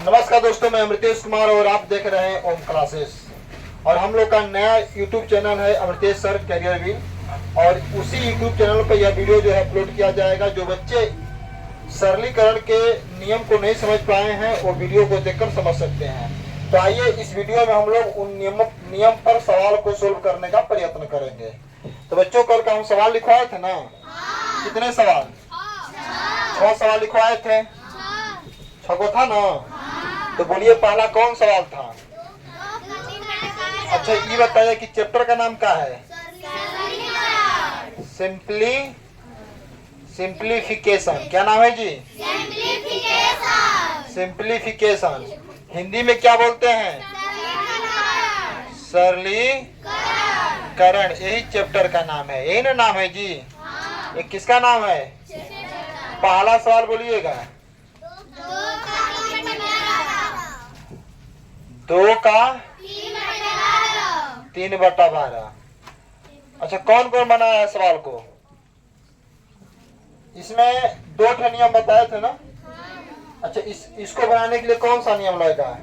नमस्कार दोस्तों, मैं अमृतेश कुमार और आप देख रहे हैं ओम क्लासेस। और हम लोग का नया यूट्यूब चैनल है अमृतेश सर कैरियर व्हील। और उसी यूट्यूब चैनल पर यह वीडियो जो है अपलोड किया जाएगा। जो बच्चे सरलीकरण के नियम को नहीं समझ पाए हैं वो वीडियो को देखकर समझ सकते हैं। तो आइए इस वीडियो में हम लोग उन नियम पर सवाल को सोल्व करने का प्रयत्न करेंगे। तो बच्चों, कल का हम सवाल लिखवाए थे ना? कितने सवाल? 6 सवाल लिखवाए थे। 6 को था ना? तो बोलिए पहला कौन सवाल था? अच्छा, ये बताइए कि चैप्टर का नाम क्या है? सिंप्लीफिकेशन। क्या नाम है जी? सिंप्लीफिकेशन। हिंदी में क्या बोलते हैं? सरलीकरण। यही चैप्टर का नाम है, यही ना नाम है जी? ये किसका नाम है? पहला सवाल बोलिएगा। 2 का 3/12। अच्छा, कौन कौन बनाया है सवाल को? इसमें 2 नियम बताए थे ना? अच्छा, इसको बनाने के लिए कौन सा नियम लगेगा?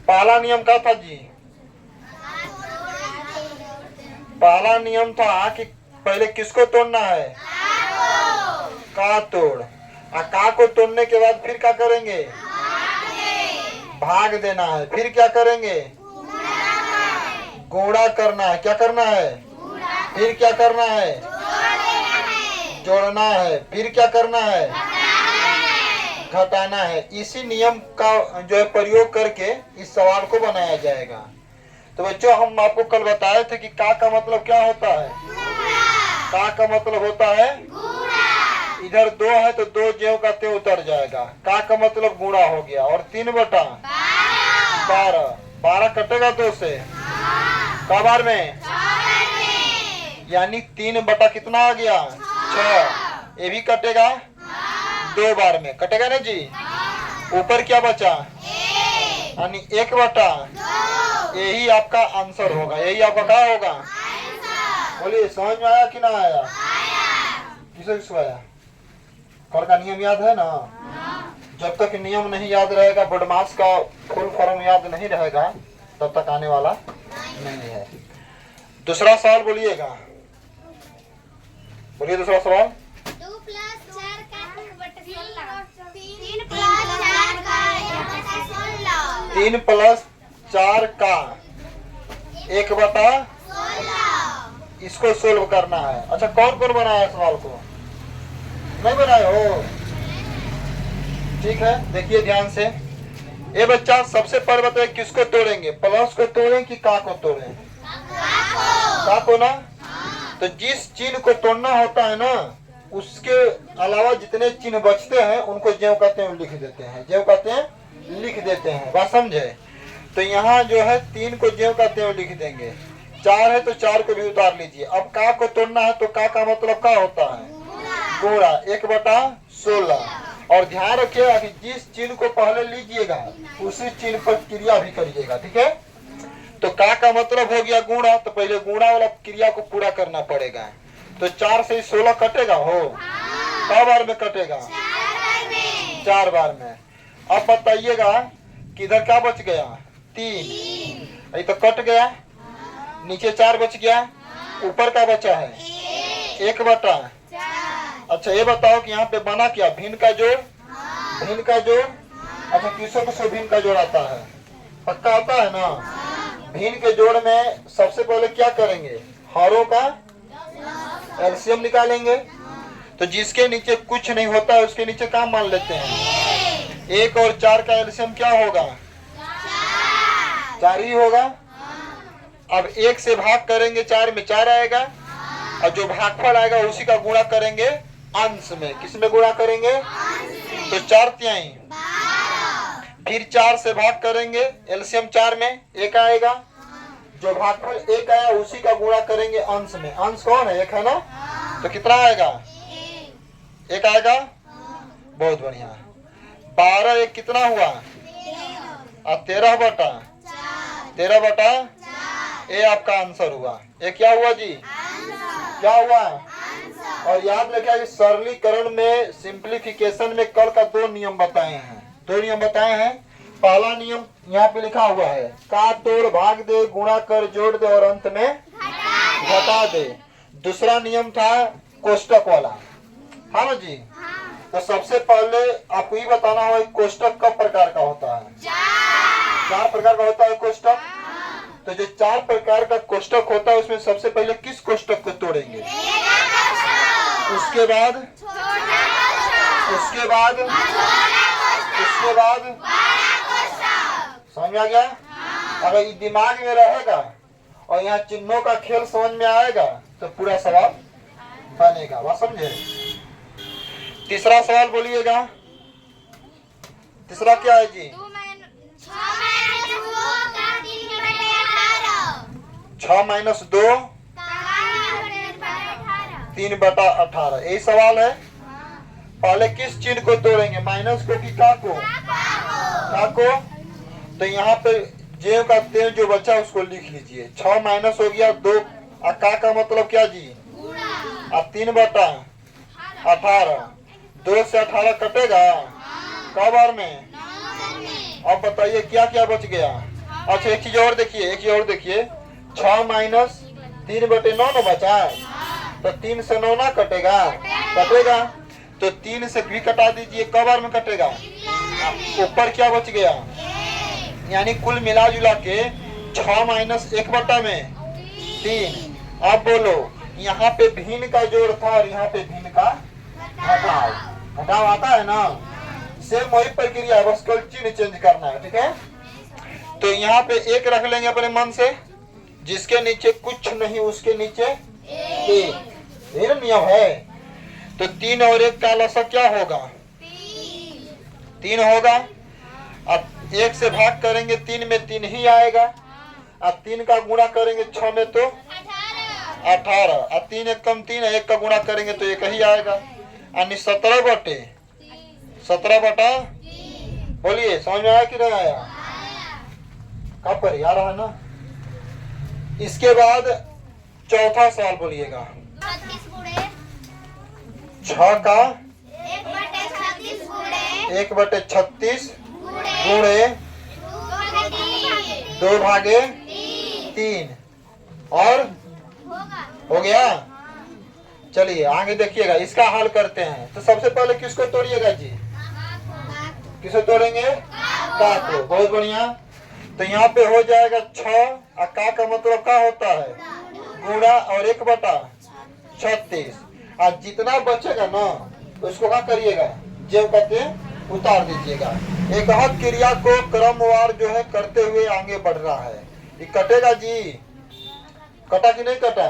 पहला नियम क्या था जी? पहला नियम था कि पहले किसको तोड़ना है? का तोड़। और का को तोड़ने के बाद फिर क्या करेंगे? भाग देना है। फिर क्या करेंगे? गुणा करना है। क्या करना है? फिर क्या करना है? जोड़ना है। फिर क्या करना है? घटाना है। इसी नियम का जो है प्रयोग करके इस सवाल को बनाया जाएगा। तो बच्चों, हम आपको कल बताए थे कि का मतलब क्या होता है? का मतलब होता है इधर 2 है तो 2 ज्यों का त्यों उतर जाएगा। का मतलब गुणा हो गया। और 3/12। 12 कटेगा 2 से। का बार में? यानी 3 कितना आ गया? 6। ये भी कटेगा 2 बार में। कटेगा ना जी? ऊपर क्या बचा? यानी 1/2। यही आपका आंसर होगा। यही आपका क्या होगा? बोलिए, समझ में आया कि ना आया? किसको आया? कल का नियम याद है ना? जब तक नियम नहीं याद रहेगा, बदमाश का फुल फॉर्म याद नहीं रहेगा, तब तक आने वाला नहीं है। दूसरा सवाल बोलिएगा। बोलिए दूसरा सवाल। 2 + 4 का 3 + 16। 3 + 4 का 1/16। इसको सोल्व करना है। अच्छा, कौन कौन बनाया सवाल को? नहीं बनाए हो? ठीक है, देखिए ध्यान से। ये बच्चा सबसे पहले बताए किसको तोड़ेंगे? प्लस को तोड़ें कि का को तोड़ें? का को ना? तो जिस चिन्ह को तोड़ना होता है ना, उसके अलावा जितने चिन्ह बचते हैं उनको ज्यों कहते हैं लिख देते हैं। ज्यों कहते हैं लिख देते हैं। बात समझे? तो यहाँ जो है 3 को ज्यों कहते हैं लिख देंगे। 4 है तो 4 को भी उतार लीजिए। अब का को तोड़ना है तो का मतलब क्या होता है? गुणा। 1/16। और ध्यान रखिएगा कि जिस चिन्ह को पहले लीजिएगा उसी चिन्ह पर क्रिया भी करिएगा। ठीक है? तो का मतलब हो गया गुणा, तो पहले गुणा वाला क्रिया को पूरा करना पड़ेगा। तो 4 से 16 कटेगा हो? क बार में कटेगा? 4 बार में। अब बताइएगा कि इधर क्या बच गया? 3। ये तो कट गया। नीचे 4 बच गया। ऊपर का बचा है 1/4। अच्छा, ये बताओ कि यहाँ पे बना क्या? भिन्न का जोड़। भिन्न का जोड़। अच्छा, किसको भिन्न का जोड़ आता है? पक्का आता है ना? भिन्न के जोड़ में सबसे पहले क्या करेंगे? हरों का एलसीएम निकालेंगे। तो जिसके नीचे कुछ नहीं होता है उसके नीचे क्या मान लेते हैं? 1 और 4 का एलसीएम क्या होगा? 4 ही होगा। अब 1 से भाग करेंगे 4 में 4 आएगा। और जो भागफल आएगा उसी का गुणा करेंगे अंश में। किस में गुणा करेंगे? तो 4 तिहाई। फिर 4 से भाग करेंगे, एलसीएम 4 में 1 आएगा। जो भागफल 1 आया उसी का गुणा करेंगे अंश में। अंश कौन है? 1 है ना? तो कितना आएगा? 1 आएगा। बहुत बढ़िया। 12 1 कितना हुआ? 13/13। ये आपका आंसर हुआ। ये क्या हुआ जी? क्या हुआ? और याद रखिए सरलीकरण में, सिंप्लीफिकेशन में कल का 2 नियम बताए हैं। 2 नियम बताए हैं। पहला नियम यहाँ पे लिखा हुआ है, का तोड़ भाग दे, गुणा कर जोड़ दे और अंत में घटा दे। दूसरा नियम था कोष्टक वाला, हाँ ना जी। तो सबसे पहले आपको ये बताना होगा कोष्टक कब प्रकार का होता है। 4 प्रकार का होता है कोष्टक। तो जो 4 प्रकार का कोष्टक होता है उसमें सबसे पहले किस कोष्टक को तोड़ेंगे, उसके बाद समझ में आ गया। अगर ये दिमाग में रहेगा और यहाँ चिन्हों का खेल समझ में आएगा तो पूरा सवाल बनेगा, बात समझे। तीसरा सवाल बोलिएगा, तीसरा क्या है जी। 6 माइनस 2 3/18 यही सवाल है। पहले किस चिन्ह को तोड़ेंगे, माइनस को कि का को? का को। तो यहाँ पे जेव का तेव जो बचा उसको लिख लीजिए। 6 माइनस हो गया 2, का मतलब क्या जी, 3/18। 2 से 18 कटेगा कब बार में। अब बताइए क्या क्या बच गया। अच्छा एक चीज और देखिए, 6 माइनस 3/9 न बचा, तो 3 से 9 ना कटेगा, तो 3 से भी कटा दीजिए, कब बार में कटेगा, ऊपर क्या बच गया। यानी कुल मिला जुला के 6 माइनस 1/3। अब बोलो यहाँ पे भिन्न का जोड़ था और यहाँ पे भिन्न का घटाव आता है ना। सेम वही प्रक्रिया है, बस केवल चिन्ह चेंज करना है, ठीक है। तो यहाँ पे 1 रख लेंगे अपने मन से, जिसके नीचे कुछ नहीं उसके नीचे 1, ये नियम है। तो 3 और 1 का लसक क्या होगा, 3 होगा। अब 1 से भाग करेंगे 3 में 3 ही आएगा, अब 3 का गुणा करेंगे 6 में तो 18, अब 3 1 कम 3 है, 1 का गुणा करेंगे तो 1 ही आएगा, यानी 17/17 बोलिए, समझ में आया कि नहीं आया, कब पर आ रहा है ना। इसके बाद चौथा सवाल बोलिएगा, 6 का 1/36 गुणे 2/3 और हो गया। चलिए आगे देखिएगा, इसका हल करते हैं। तो सबसे पहले किसको तोड़िएगा जी, किसको तोड़ेंगे, का को। बहुत बढ़िया। तो यहाँ पे हो जाएगा 6, का मतलब क्या होता है, गुणा और 1/36। और जितना बचेगा ना उसको क्या करिएगा, जेब करके उतार दीजिएगा। एक हद क्रिया को क्रमवार जो है करते हुए आगे बढ़ रहा है। ये कटेगा जी, कटा कि नहीं कटा।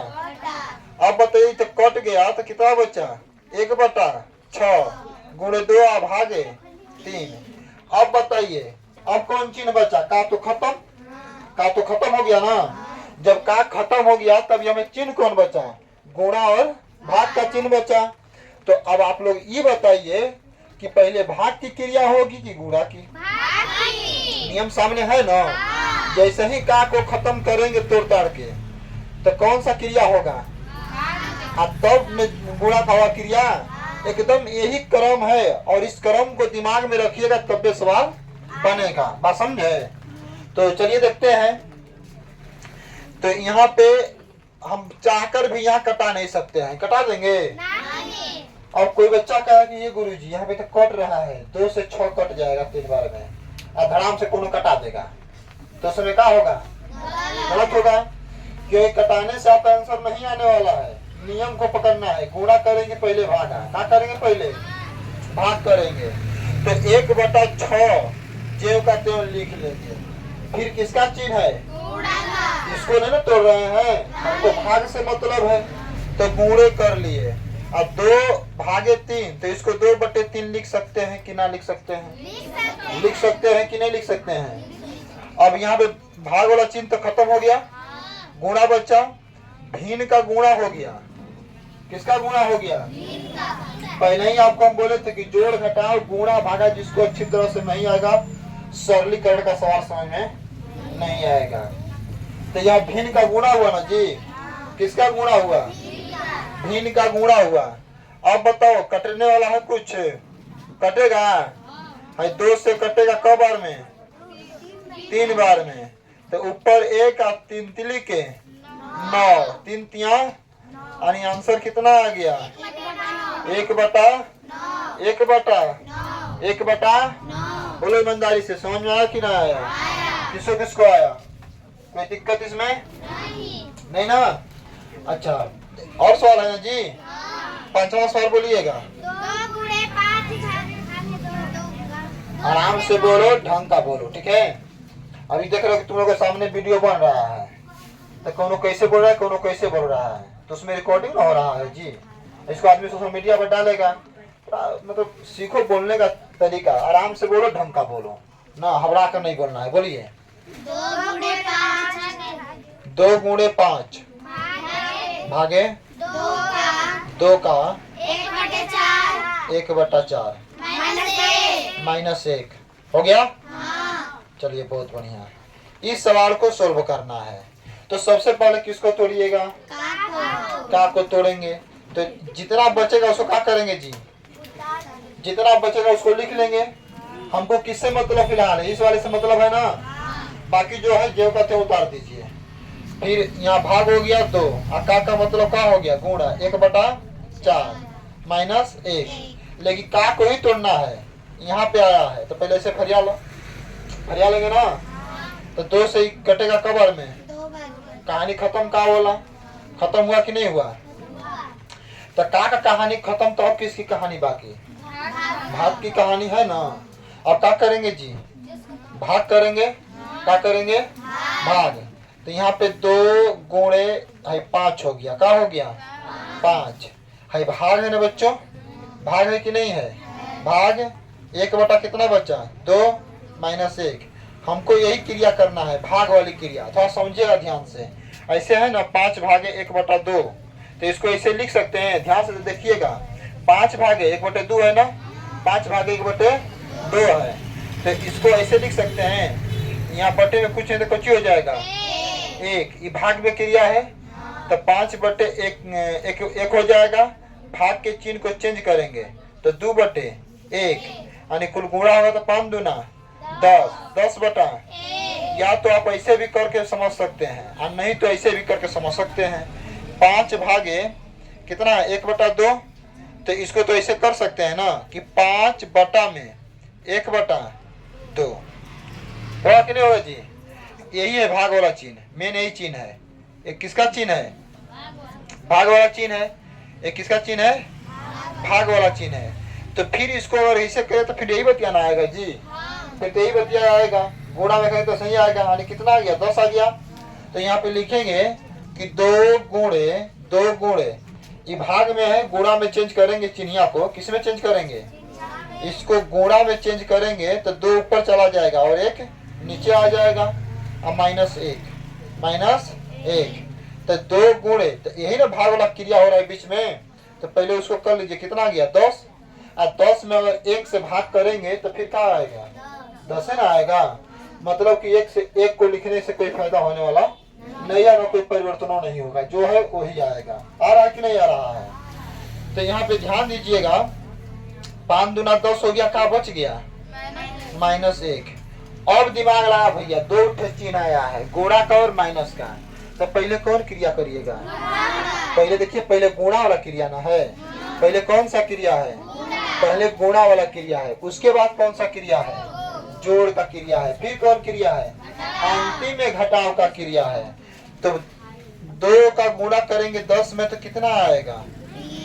अब बताइए, तो कट गया तो कितना बचा, 1/6 गुणे 2 भागे 3। अब बताइए अब कौन चिन्ह बचा, का तो खत्म हो गया ना। जब का खत्म हो गया तब हमें चिन्ह कौन बचा, गुणा और भाग का चिन्ह बचा। तो अब आप लोग ये बताइए कि पहले भाग की क्रिया होगी कि गुणा की। नियम सामने है ना। जैसे ही का को खत्म करेंगे तोड़ ताड़ के तो कौन सा क्रिया होगा, तब में गुणा का हुआ क्रिया। एकदम यही क्रम है और इस क्रम को दिमाग में रखिएगा तब सवाल बनेगा, बात समझे। तो चलिए देखते हैं। तो यहाँ पे हम चाहकर भी यहाँ कटा नहीं सकते हैं, कटा देंगे। और कोई बच्चा कहा कि ये गुरुजी यहाँ पे तो कट रहा है, 2 से 6 कट जाएगा 3 बार में, और धड़ाम से कोनो कटा देगा, तो उसमें क्या होगा, गलत होगा। क्योंकि कटाने से आपका आंसर नहीं आने वाला है। नियम को पकड़ना है, गुणा करेंगे पहले भागा, क्या करेंगे पहले भाग करेंगे। तो 1/6 जेव का तेव लिख लेंगे। फिर किसका चिन्ह है, इसको नहीं ना तोड़ रहे हैं, हमको भाग से मतलब है, तो गुणे कर लिए। अब 2/3 तो इसको 2/3 लिख सकते हैं कि ना लिख सकते हैं, लिख सकते हैं कि नहीं लिख सकते हैं। अब यहाँ पे भाग वाला चिन्ह तो खत्म हो गया, गुणा बचा, भिन्न का गुणा हो गया। किसका गुणा हो गया, पहले ही आपको हम बोले थे कि जोड़ घटाओ गुणा भागा, जिसको अच्छी तरह से नहीं आएगा सरलीकरण का सवाल समझ में नहीं आएगा। तो यहाँ भिन्न का गुणा हुआ ना जी, किसका गुणा हुआ, भिन्न का गुणा हुआ। अब बताओ कटने वाला है, कुछ कटेगा, 2 से कटेगा कब बार में, 3 बार में। तो ऊपर 1 और 3 तिली के 9, 3 तिया यानी आंसर कितना आ गया? 1/1 बोलो ईमानदारी से, समझ में आया कि ना आया? किसको किसको आया? कोई दिक्कत इसमें नहीं ना? अच्छा, और सवाल है ना जी? 5वां सवाल बोलिएगा। 2 गुणे 5 आराम से बोलो, ढंग का बोलो, ठीक है? अभी देख रहे हो कि तुम लोगों के सामने वीडियो बन रहा है, तो कोनो कैसे बोल रहा है, कोनो कैसे बोल रहा है, तो उसमें रिकॉर्डिंग हो रहा है जी। इसको आदमी सोशल मीडिया पर डालेगा। मतलब सीखो बोलने का तरीका, आराम से बोलो, ढंग का बोलो ना, हबड़ा कर नहीं बोलना है। बोलिए 2 गुणे 5 2 गुणे 5 भागे 2 का 1/4 -1 हो गया। चलिए बहुत बढ़िया। इस सवाल को सोल्व करना है तो सबसे पहले किसको तोड़िएगा? का को तोड़ेंगे। तो जितना बचेगा उसको क्या करेंगे जी? जितना बचेगा उसको लिख लेंगे। हमको किससे मतलब फिलहाल है? इस वाले से मतलब है ना। बाकी जो है जो कहते उतार दीजिए। फिर यहाँ भाग हो गया 2 और का मतलब का हो गया? गुणा 1/4 -1। लेकिन का को ही तोड़ना है, यहाँ पे आया है तो पहले इसे फरिया लो, फरिया लेंगे ना। तो 2 से ही कटेगा कबर में, कहानी खत्म। का बोला खत्म हुआ कि नहीं हुआ? तो का कहानी खत्म, तो अब किसकी कहानी बाकी? भाग की कहानी है ना। अब क्या करेंगे जी? भाग करेंगे। क्या करेंगे? भाग। तो यहाँ पे 2 गुणे 5 हो गया। क्या हो गया? 5 है। भाग है ना बच्चों? भाग है कि नहीं है? भाग 1 कितना बचा? 2 -1। हमको यही क्रिया करना है, भाग वाली क्रिया। थोड़ा समझिएगा ध्यान से। ऐसे है ना 5 भागे 1/2, तो इसको ऐसे लिख सकते हैं। ध्यान से देखिएगा, 5 भागे 1/2 है ना, 5 भागे 1/2 है। तो इसको ऐसे लिख सकते हैं। यहाँ बटे में कुछ है तो कुछ हो जाएगा 1। ये भाग में क्रिया है तो 5/1 हो जाएगा। भाग के चिन्ह को चेंज करेंगे तो 2/1 यानी कुल गुणा होगा तो 5 दूना 10, 10/। या तो आप ऐसे भी करके समझ सकते हैं और नहीं तो ऐसे भी करके समझ सकते हैं। 5 भागे कितना है? 1/2। तो इसको तो ऐसे कर सकते हैं ना कि 5/1 होगा कि नहीं होगा जी? यही है भाग वाला चिन्ह, मेन यही चिन्ह है। एक किसका चिन्ह है? भाग वाला चिन्ह है। एक किसका चिन्ह है? भाग वाला चिन्ह है। तो फिर इसको अगर ऐसे करें तो फिर यही बतियाना आएगा जी। फिर तो यही बतिया आएगा। गुणा में करें तो सही आएगा। यानी कितना आ गया? 10 आ गया। तो यहाँ पे लिखेंगे कि 2 गुणे ये भाग में है, गुणा में चेंज करेंगे चिन्हिया को। किस में चेंज करेंगे? इसको गुणा में चेंज करेंगे तो 2 ऊपर चला जाएगा और 1 नीचे आ जाएगा और -1 तो 2 गुणे, तो यही ना भाग वाला क्रिया हो रहा है बीच में। तो पहले उसको कर लीजिए। कितना आ गया? 10। और 10 में अगर 1 से भाग करेंगे तो फिर क्या आएगा? 10 है ना आएगा। मतलब कि 1 से 1 को लिखने से कोई फायदा होने वाला नहीं है, कोई परिवर्तन नहीं होगा, जो है वही आएगा। आ रहा है कि नहीं आ रहा है? तो यहाँ पे ध्यान दीजिएगा। 5 दूना 10 हो गया। क्या बच गया? -1। अब दिमाग लगा भैया, 2 चिन्ह आया है, गुणा का और माइनस का। तो पहले कौन क्रिया करिएगा? पहले देखिए, पहले गुणा वाला क्रिया ना है। पहले कौन सा क्रिया है? पहले गुणा वाला क्रिया है। उसके बाद कौन सा क्रिया है? जोड़ का क्रिया है। फिर कौन क्रिया है? अंतिम में घटाव का क्रिया है। तो 2 का गुणा करेंगे 10 में तो कितना आएगा?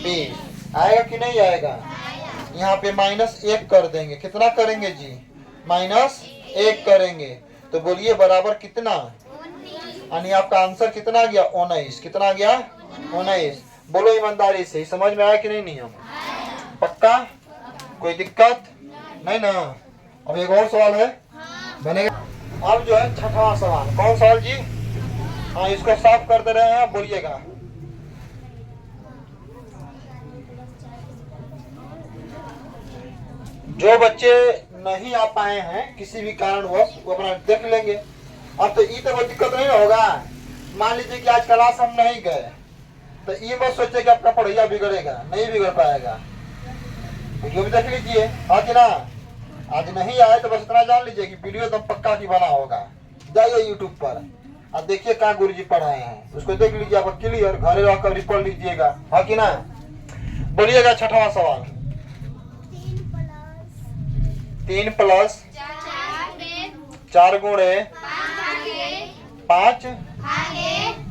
20 आएगा कि नहीं आएगा? यहाँ पे -1 कर देंगे। कितना करेंगे जी? -1 करेंगे। तो बोलिए बराबर कितना? यानी आपका आंसर कितना आ गया? 19। कितना आ गया? 19। बोलो ईमानदारी से, समझ में आया कि नहीं नियम? पक्का? कोई दिक्कत नहीं ना? अब एक और सवाल है बनेगा। अब जो है 6वां सवाल। कौन सवाल जी? हाँ, इसको साफ कर दे रहे हैं, बोलिएगा। जो बच्चे नहीं आ पाए हैं किसी भी कारणवश, वो अपना देख लेंगे। अब तो ये तो कोई दिक्कत नहीं होगा। मान लीजिए कि आज क्लास हम नहीं गए तो ये मत सोचे कि आपका पढ़ाई बिगड़ेगा, नहीं बिगड़ पाएगा। वीडियो भी देख लीजिए, हाँ कि ना? आज नहीं आए तो बस इतना जान लीजिए कि वीडियो एकदम पक्का की बना होगा। जाइए यूट्यूब पर अब देखिए कहाँ गुरुजी पढ़ाए हैं, उसको देख लीजिए, आप क्लियर घरे रहकर भी पढ़ लीजिएगा, हाँ कि ना। बोलिएगा छठवां सवाल। 3 प्लस 4 गुणे 5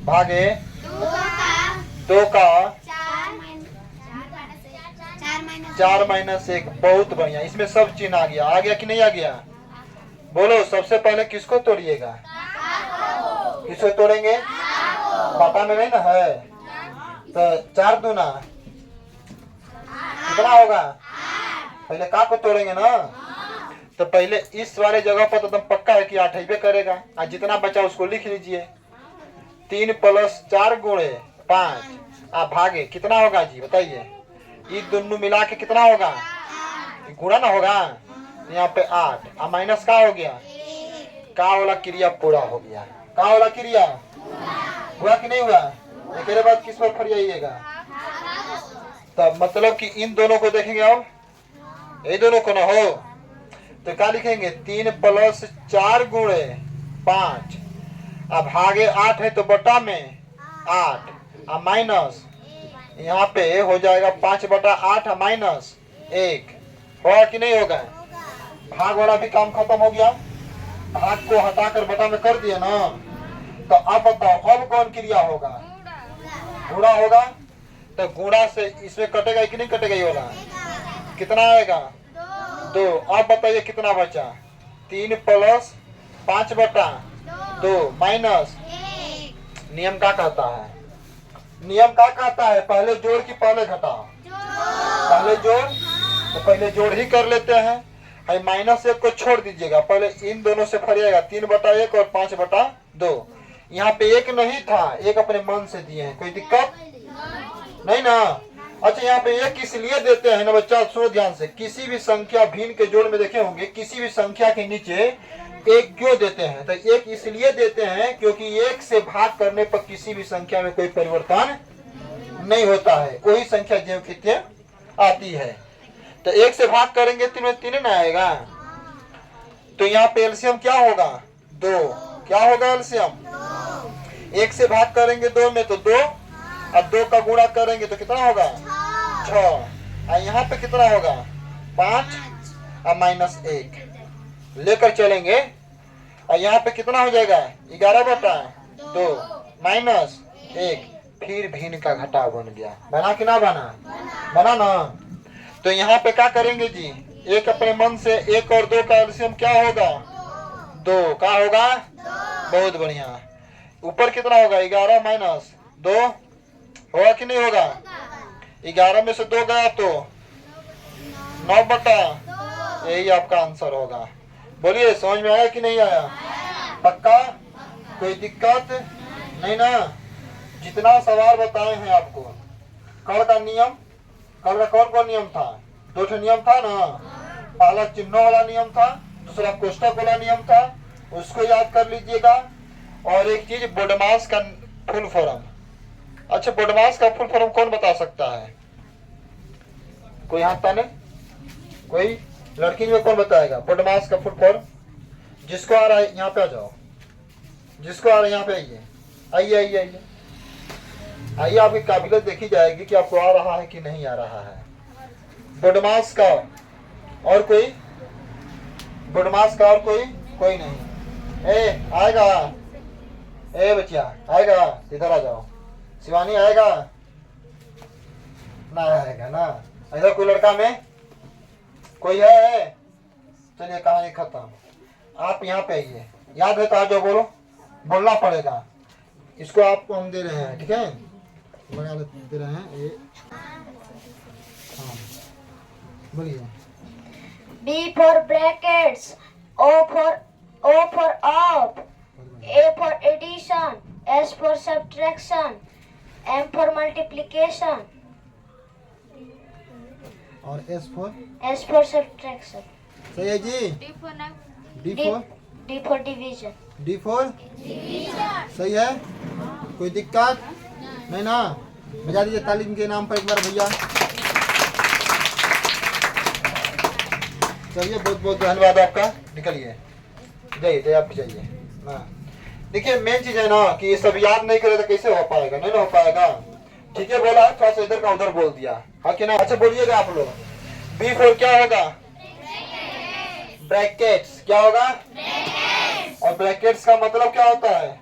भागे 2 का 4 माइनस 1। बहुत बढ़िया, इसमें सब चिन्ह आ गया कि नहीं आ गया? बोलो सबसे पहले किसको तोड़िएगा? किसको तोड़ेंगे? पता में नहीं ना है तो 4 दूना कितना होगा? पहले का को तोड़ेंगे ना, तो पहले इस वाले जगह पर तो एकदम पक्का है कि 8 ही करेगा। आज जितना बचा उसको लिख लीजिए। 3 प्लस 4 गुणे 5 आप भागे कितना होगा जी बताइए? ये दोनों मिला के कितना होगा? गुणा ना होगा, यहाँ पे 8 और माइनस का हो गया? का वाला क्रिया पूरा हो गया। का वाला क्रिया हुआ कि नहीं हुआ? एक बात किस पर फरियाइएगा? तब मतलब कि इन दोनों को देखेंगे, अब ये दोनों को ना हो तो क्या लिखेंगे? 3 प्लस 4 गुणे 5 अब भागे 8 है तो बटा में 8 और माइनस यहाँ पे हो जाएगा 5 बटा 8 माइनस 1। होगा कि नहीं होगा? भाग वाला भी काम खत्म हो गया। भाग को हटाकर बटा में कर दिया ना, तो अब बताओ अब कौन क्रिया होगा? गुणा होगा। तो गुणा से इसमें कटेगा कि नहीं कटेगा? ये वाला कितना आएगा? 2। अब बताइए कितना बचा? 3 प्लस 5 बटा 2 माइनस नियम क्या कहता है? नियम क्या कहता है? पहले जोड़ की पहले घटाओ? पहले जोड़, तो पहले जोड़ ही कर लेते हैं। माइनस 1 को छोड़ दीजिएगा, पहले इन दोनों से फरिएगा। 3 बटा 1 और 5 बटा 2। यहाँ पे 1 नहीं था, 1 अपने मन से दिए हैं, कोई दिक्कत नहीं ना। अच्छा यहाँ पे 1 इसलिए देते हैं ना बच्चा, सुनो ध्यान से। किसी भी संख्या भिन्न के जोड़ में देखे होंगे, किसी भी संख्या के नीचे 1 क्यों देते हैं? तो 1 इसलिए देते हैं क्योंकि 1 से भाग करने पर किसी भी संख्या में कोई परिवर्तन नहीं होता है, वही संख्या जो कितने आती है। तो 1 से भाग करेंगे 3 में 3 ना आएगा, तो यहाँ पे एलसीएम क्या होगा? 2। क्या होगा एलसीएम? 1 से भाग करेंगे 2 में तो 2 और 2 का गुणा करेंगे तो कितना होगा? 6। और यहाँ पे कितना होगा? 5 और माइनस 1 लेकर चलेंगे और यहाँ पे कितना हो जाएगा? 11 बटा 2 माइनस 1। फिर भिन्न का घटाव बन गया। बना कि ना बना? बना ना। तो यहाँ पे क्या करेंगे जी? 1 अपने मन से 1 और 2 का एलसीएम क्या होगा? 2। क्या होगा? बहुत बढ़िया। ऊपर कितना होगा? 11 माइनस 2 होगा कि नहीं होगा? 11 में से 2 गया तो 9 बटा, यही आपका आंसर होगा। बोलिए समझ में आया कि नहीं आया? पक्का? कोई दिक्कत नहीं ना? जितना सवाल बताए हैं आपको, कल का नियम, कल का कौन कौन नियम था? 2 नियम था ना। पहला चिन्हों वाला नियम था, दूसरा कोष्ठक वाला नियम था, उसको याद कर लीजिएगा। और एक चीज बोडमास का फुल फॉर्म। अच्छा बोडमास का फुल फॉर्म कौन बता सकता है? कोई हाथ ताने? कोई लड़की में कौन बताएगा बोडमास का फुल फॉर्म? जिसको आ रहा है यहाँ पे आ जाओ, जिसको आ रहा है यहाँ पे आइए, आइए आइए आइए आइए। आपकी काबिलियत देखी जाएगी कि आपको आ रहा है कि नहीं आ रहा है। बोडमास का और कोई? बोडमास का और कोई? कोई नहीं। ए आएगा? ए बच्चिया आएगा? इधर आ जाओ। शिवानी आएगा? ना आएगा ना। इधर कोई लड़का में कोई है? चलिए कहानी खत्म। आप यहाँ पे आइए, याद है तो आ जाओ। बोलो, बोलना पड़ेगा। इसको आपको हम दे रहे हैं, ठीक है? दे रहे हैं ये। हाँ बोलिए। B for brackets, O for off, A for addition, S for subtraction, M for multiplication, और S for subtraction, सही है जी? D for division. सही है? कोई दिक्कत नहीं ना? बजा दीजिए तालीम के नाम पर एक बार भैया। चलिए बहुत बहुत धन्यवाद आपका। निकलिए, जाइए आप भी जाइए। हाँ देखिए मेन चीज है ना कि ये सब याद नहीं करे तो कैसे हो पाएगा, नहीं ना हो पाएगा। ठीक है बोला, थोड़ा सा इधर का उधर बोल दिया, हाँ कि ना। अच्छा बोलिएगा आप लोग, बी फोर क्या होगा? ब्रैकेट्स। क्या होगा? और ब्रैकेट्स का मतलब क्या होता है?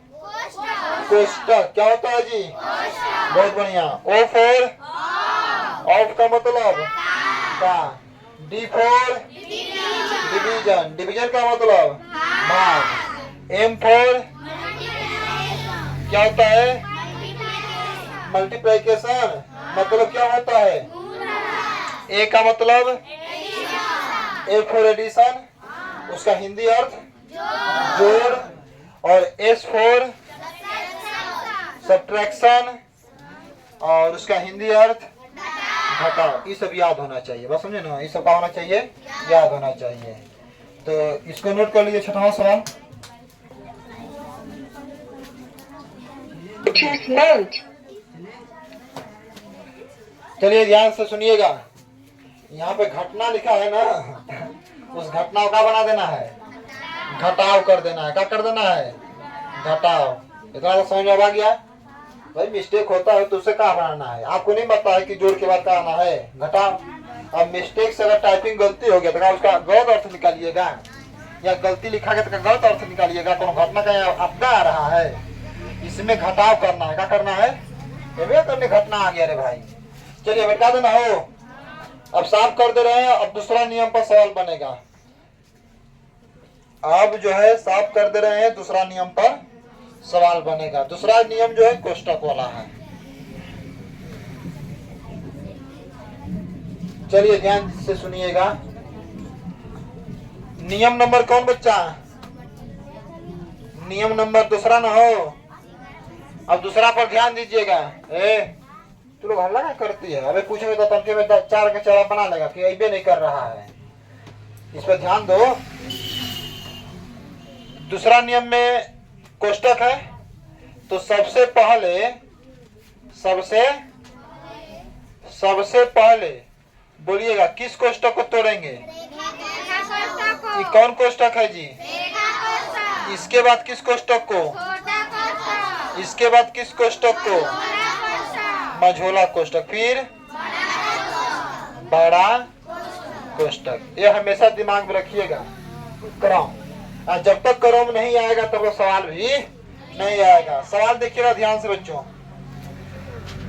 कोष्टक। क्या होता है जी? बहुत बढ़िया। ओ फोर ऑफ का मतलब का। D four division. डिवीजन का मतलब भाग। एम फोर क्या होता है? मल्टीप्लिकेशन। मतलब क्या होता है? ए का मतलब ए फोर एडिशन, उसका हिंदी अर्थ जोड़। और एस फोर सब्ट्रैक्शन, और उसका हिंदी अर्थ घटाओ। ये सब याद होना चाहिए, बस समझे ना, ये सब का होना चाहिए, याद होना चाहिए। तो इसको नोट कर लीजिए। छठवां सवाल, चलिए ध्यान से सुनिएगा। यहाँ पे घटना लिखा है ना, उस घटना को क्या बना देना है? घटाव कर देना है। क्या कर देना है? घटाव। इतना तो समझ में आ गया भाई। मिस्टेक होता है तो उसे क्या बनाना है? आपको नहीं पता है कि जोड़ के बाद क्या आना है? घटाव। अब मिस्टेक से अगर टाइपिंग गलती हो गया तो उसका गलत अर्थ निकालिएगा, या गलती लिखा गया तो गलत अर्थ निकालिएगा। कोनो घटना का आपदा आ रहा है, इसमें घटाव करना है। क्या करना है? करने घटना आ गया रे भाई। चलिए बता देना हो। अब साफ कर दे रहे हैं। अब दूसरा नियम पर सवाल बनेगा। अब जो है साफ कर दे रहे हैं, दूसरा नियम पर सवाल बनेगा। दूसरा नियम जो है कोष्टक वाला है। चलिए ध्यान से सुनिएगा। नियम नंबर कौन बच्चा? नियम नंबर दूसरा ना हो। अब दूसरा पर ध्यान दीजिएगा। तू लोग हल्ला क्या करती है? अबे पूछेंगे तो तनके में चार का चढ़ा बना लेगा कि ऐबे नहीं कर रहा है। इस पर ध्यान दो। दूसरा नियम में कोष्टक है, तो सबसे पहले बोलिएगा किस कोष्टक को तोड़ेंगे? ये कौन कोष्टक है जी? इसके बाद किस कोष्टक को? इसके बाद किस कोष्टक को? मझोला कोष्टक। फिर बड़ा कोष्टक। ये हमेशा दिमाग में रखिएगा। क्रम, जब तक क्रम नहीं आएगा तब तो सवाल भी नहीं आएगा। सवाल देखिएगा ध्यान से बच्चों।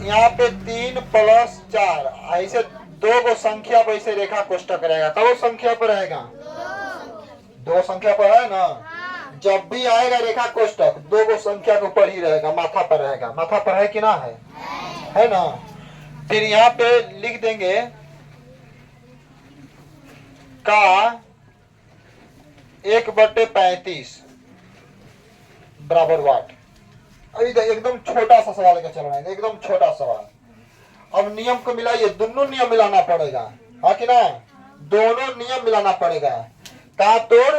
यहाँ पे 3 + 4 ऐसे दो गो संख्या पर ऐसे रेखा कोष्टक रहेगा। कब संख्या पर रहेगा? दो संख्या पर है ना। जब भी आएगा रेखा कोष्टक दो गो संख्या के ऊपर ही रहेगा, माथा पर रहेगा। माथा पर है कि ना है ना। फिर यहाँ पे लिख देंगे का 1/35 बराबर वाट। अभी एकदम छोटा सा सवाल का चल रहा है, एकदम छोटा सवाल। अब नियम को मिलाइए, दोनों नियम मिलाना पड़ेगा, हाँ कि ना। दोनों नियम मिलाना पड़ेगा। का तोड़,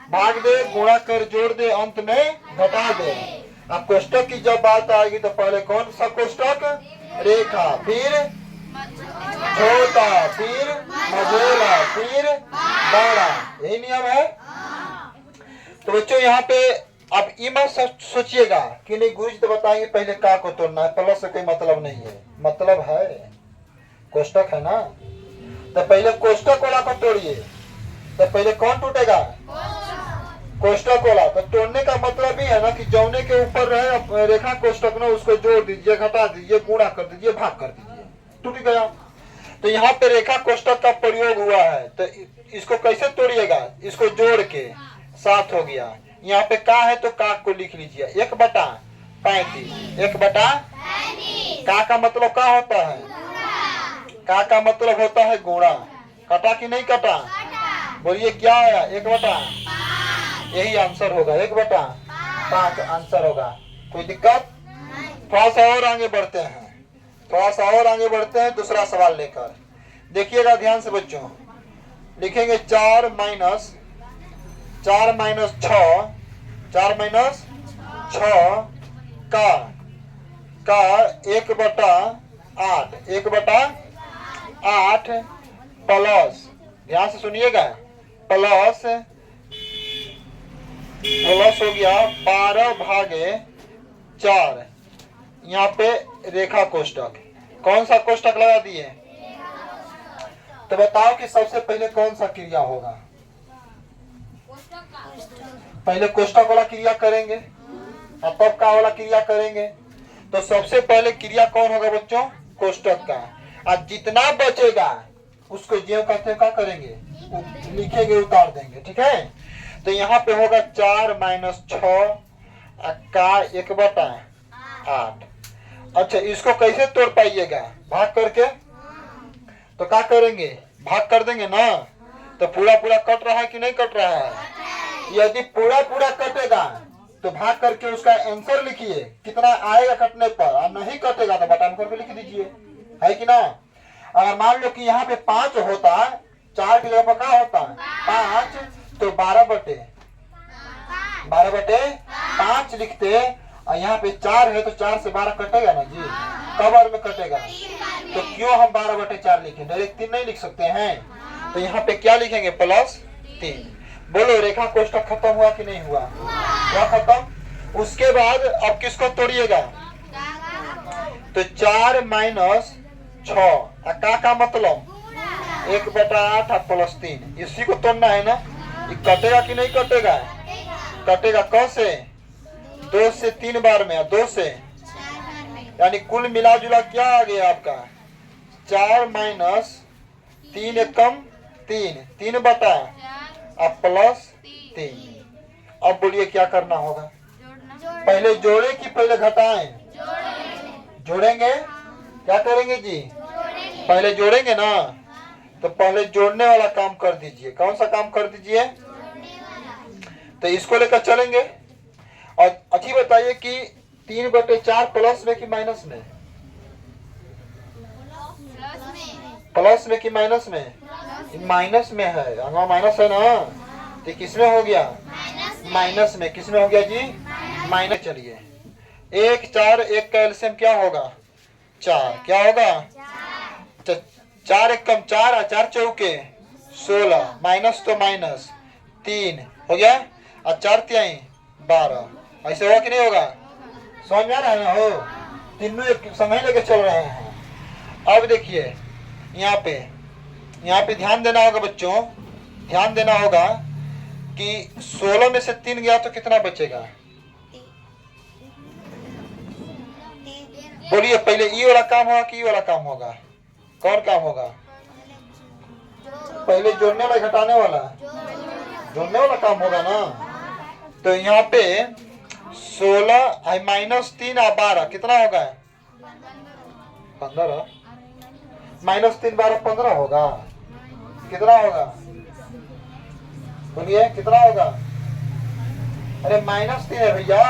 भाग दे, गुणा कर, जोड़ दे, अंत में घटा दे। अब कोष्टक की जब बात आएगी तो पहले कौन सा कोष्टक? रेखा, फिर छोटा, फिर मझोला, फिर बड़ा। यही नियम है। तो बच्चों यहाँ पे अब ये मत सोचिएगा कि नहीं गुरुजी तो बताएंगे पहले का को तोड़ना है। प्लस से कोई मतलब नहीं है, मतलब है कोष्टक है ना। तो पहले कोष्टक वाला को तोड़िए। तो पहले कौन टूटेगा? कोष्टक वाला। तो तोड़ने का मतलब ही है ना कि जौने के ऊपर रहे रेखा कोष्टक ना, उसको जोड़ दीजिए, घटा दीजिए, गुणा कर दीजिए, भाग कर दीजिए, टूट गया। तो यहाँ पे रेखा कोष्टक का प्रयोग हुआ है। तो इसको कैसे तोड़िएगा? इसको जोड़ के 7 हो गया। यहाँ पे का है तो का को लिख लीजिए 1/35। 1/35 का मतलब का होता है? का मतलब होता है गुणा। कटा कि नहीं कटा? बोलिए क्या आया? 1/5। यही आंसर होगा, 1/5 आंसर होगा। कोई दिक्कत? थोड़ा सा और आगे बढ़ते हैं, दूसरा सवाल लेकर देखिएगा ध्यान से बच्चों। लिखेंगे 4 - 6 का 1/8 1/8 प्लस, ध्यान से सुनिएगा, प्लस प्लस हो गया 12/4। यहाँ पे रेखा कोष्टक, कौन सा कोष्टक लगा दिए? तो बताओ कि सबसे पहले कौन सा क्रिया होगा? पहले कोष्टक वाला क्रिया करेंगे और तब का वाला क्रिया करेंगे। तो सबसे पहले क्रिया कौन होगा बच्चों? कोष्टक का। और जितना बचेगा उसको जो कहते हैं क्या करेंगे? लिखेंगे, उतार देंगे। ठीक है, तो यहाँ पे होगा 4 - 6 का 1/8। अच्छा, इसको कैसे तोड़ पाइएगा? भाग करके। तो क्या करेंगे? भाग कर देंगे ना। तो पूरा पूरा कट रहा है कि नहीं कट रहा है? यदि पूरा पूरा कटेगा तो भाग करके उसका आंसर लिखिए, कितना आएगा कटने पर। और नहीं कटेगा तो बटन करके लिख दीजिए, है कि ना। अगर मान लो कि यहाँ पे 5 होता, 4 की जगह पर क्या होता? 5, तो 12/5 लिखते। और यहाँ पे 4 है तो 4 से 12 कटेगा ना जी। कब और में कटेगा? तो क्यों हम 12/4 लिखें? डायरेक्ट 3 नहीं लिख सकते हैं? तो यहाँ पे क्या लिखेंगे? +3। बोलो, रेखा कोष्टक खत्म हुआ कि नहीं हुआ? हुआ खत्म। उसके बाद अब किसको तोड़िएगा? तो 4 - 6 का मतलब 1/8 +3, इसी को तोड़ना है ना। ये कटेगा कि नहीं कटेगा? कटेगा। कैसे? 2 से 3 बार में, 2 से, यानी कुल मिला जुला क्या आ गया आपका? 4 - 3 एकम 3, 3/, +3। अब बोलिए क्या करना होगा? पहले जोड़े कि पहले घटाएं? जोड़ेंगे। क्या करेंगे जी? पहले जोड़ेंगे ना। तो पहले जोड़ने वाला काम कर दीजिए। कौन सा काम कर दीजिए? तो इसको लेकर चलेंगे। और अच्छी बताइए कि 3/4 प्लस में कि माइनस में? प्लस में कि माइनस में? माइनस में है। अगर माइनस है ना तो किसमें हो गया? माइनस में। किसमें हो गया जी? माइनस। चलिए, 1 4 1 का एलसीएम क्या होगा? 4। क्या होगा? 4 एकम 4 और 4 चौके 16, माइनस तो माइनस 3 हो गया। और 4 तिहाई 12। ऐसे होगा कि नहीं होगा? समझ में आ रहा है ना? हो, तीनों एक समय लेके चल रहे हैं। अब देखिए यहाँ पे ध्यान देना होगा बच्चों, ध्यान देना होगा कि 16 में से 3 गया तो कितना बचेगा? बोलिए, पहले ई वाला काम होगा कि ई वाला काम होगा? कौन काम होगा? पहले जोड़ने वाला घटाने वाला? जोड़ने वाला काम होगा ना। तो यहाँ पे 16 -3 और 12 कितना होगा? 15। -3 12 15 होगा। कितना होगा? बोलिए कितना होगा? अरे -3 है भैया,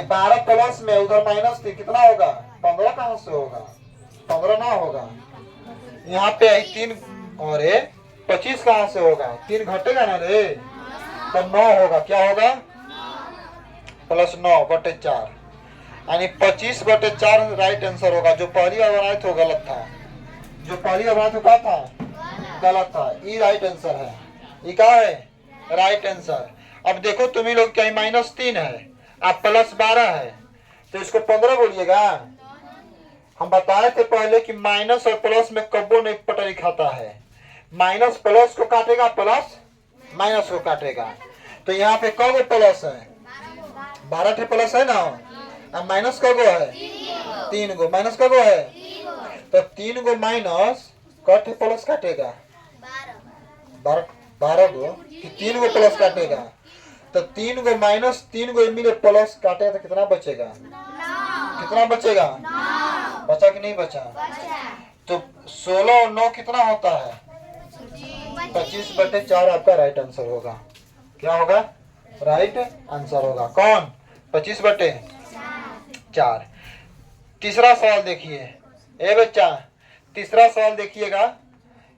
12 प्लस में उधर -3 कितना होगा? 15 कहाँ से होगा? 15 ना होगा। यहाँ पे 3 और 25 कहाँ से होगा? 3 घटेगा ना रे, तो 9 होगा। क्या होगा? +9/4, यानी 25/4 राइट आंसर होगा। जो पहली बार बनाए थे गलत था। जो पहली बार बनाए थे क्या था? गलत था। ई राइट आंसर है। ये क्या है? Right answer. अब देखो तुम्ही लोग कहीं -3 है, आप +12 है, तो इसको 15 बोलिएगा। हम बताए थे पहले कि माइनस और प्लस में कब्बो नहीं पटरी खाता है। माइनस प्लस को काटेगा, प्लस माइनस को काटेगा। तो यहाँ पे कब प्लस है? 12 ठे प्लस है ना। अब माइनस कब है? 3 गो। माइनस कब है? तो 3 गो माइनस कटे प्लस काटेगा? 12 गो कि 3 गो प्लस काटेगा? तो 3 गो माइनस 3 गो मिले प्लस काटेगा तो कितना बचेगा? कितना बचेगा? बचा कि नहीं बचा? तो 16 और 9 कितना होता है? 25/4 आपका राइट आंसर होगा। क्या होगा? राइट आंसर होगा। कौन? 25/4। तीसरा सवाल देखिए। ए बच्चा, तीसरा सवाल देखिएगा।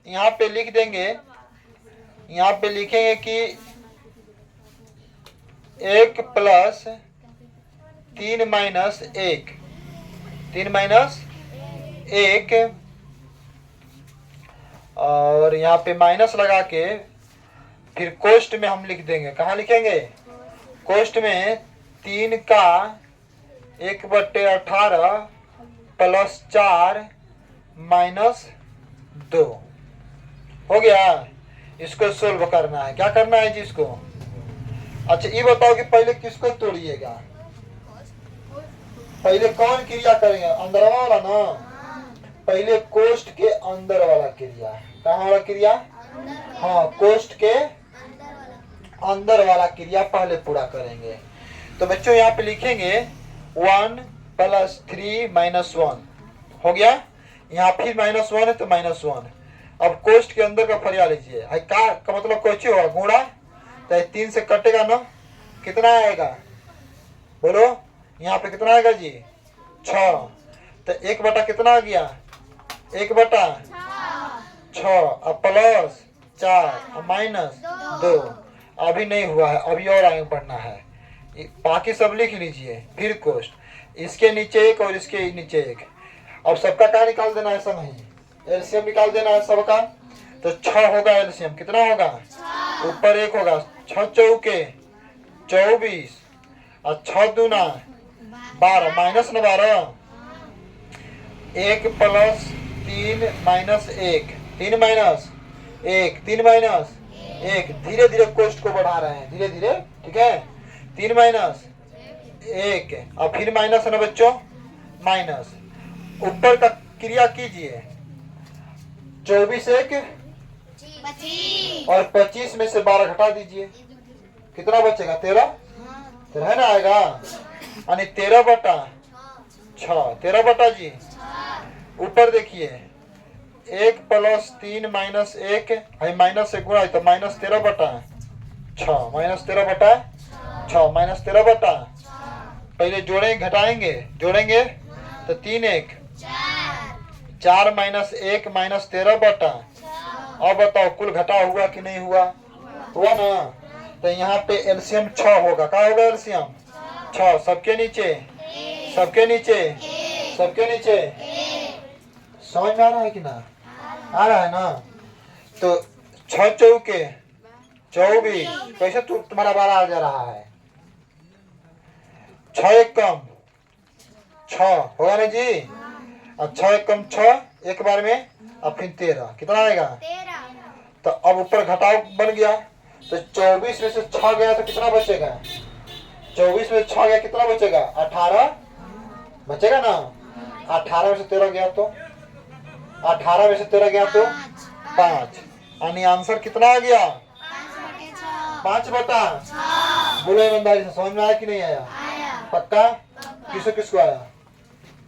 यहाँ पे लिख देंगे, यहाँ पे लिखेंगे कि 1 + 3 - 1, 3 - 1 और यहाँ पे माइनस लगा के फिर कोष्ट में हम लिख देंगे। कहाँ लिखेंगे? कोष्ट में 3 का 1/18 प्लस 4 माइनस 2 हो गया। इसको सोल्व करना है। क्या करना है जी इसको? अच्छा ये बताओ कि पहले किसको तोड़िएगा? पहले कौन क्रिया करेंगे? अंदर वाला ना। पहले कोष्ठ के अंदर वाला क्रिया। कहाँ वाला क्रिया? हाँ, कोष्ठ के अंदर वाला क्रिया पहले पूरा करेंगे। तो बच्चों यहाँ पे लिखेंगे 1 + 3 - 1 हो गया। यहाँ फिर -1 है तो -1। अब कोष्ठ के अंदर का फरिया लीजिए। का मतलब कोची होगा? गुणा। तो 3 से कटेगा ना, कितना आएगा बोलो? यहाँ पे कितना आएगा जी? 6। तो 1 कितना आ गया? 1/6। अब प्लस 4 और -2। अभी नहीं हुआ है, अभी और आगे बढ़ना है। बाकी सब लिख लीजिए। फिर कोष्ठ, इसके नीचे 1 और इसके नीचे 1। अब सबका क्या निकाल देना है? सब ही एलसीएम निकाल देना है सबका। तो 6 होगा एलसीएम। कितना होगा? ऊपर 1 होगा। 6 चौके 24 और 6 दूना 12 माइनस न 12। 1 + 3 - 1 3 - 1 3 - 1। धीरे धीरे कोष्ठ को बढ़ा रहे हैं, धीरे धीरे। ठीक है। 3 - 1 और फिर माइनस है ना बच्चों? माइनस। ऊपर का क्रिया कीजिए। 24 1 और 25 में से 12 घटा दीजिए। कितना बचेगा? 13। 13 ना आएगा। यानी 13/6। 13 जी। ऊपर देखिए 1 + 3 - 1 है, माइनस से गुणा है तो -13/6 -13/6 पहले जोड़ेंगे घटाएंगे? जोड़ेंगे तो 3 1 4 - 1 -13/। अब बताओ कुल घटा हुआ कि नहीं हुआ? हुआ ना। तो यहाँ पे एलसीएम 6 होगा। क्या होगा एलसीएम? 6। सबके नीचे, सबके नीचे, सबके नीचे। समझ में आ रहा है कि ना? आ रहा है ना? तो 6 चौके 24। कैसे तुम्हारा 12 आ जा रहा है? 6 1 कम 6 होगा ना जी। अब 6 1 कम 6 एक बार में। अब फिर 13। कितना आएगा? 13। तो अब ऊपर घटाव बन गया। तो 24 में से 6 गया तो कितना बचेगा? 24 में 6 गया कितना बचेगा? 18 बचेगा ना। 18 में से 13 गया तो 18 में से 13 गया तो 5। यानी आंसर कितना आ गया? 5/6। बोलो ईमानदारी से, समझ में आया कि नहीं आया? पक्का? किसको किसको आया?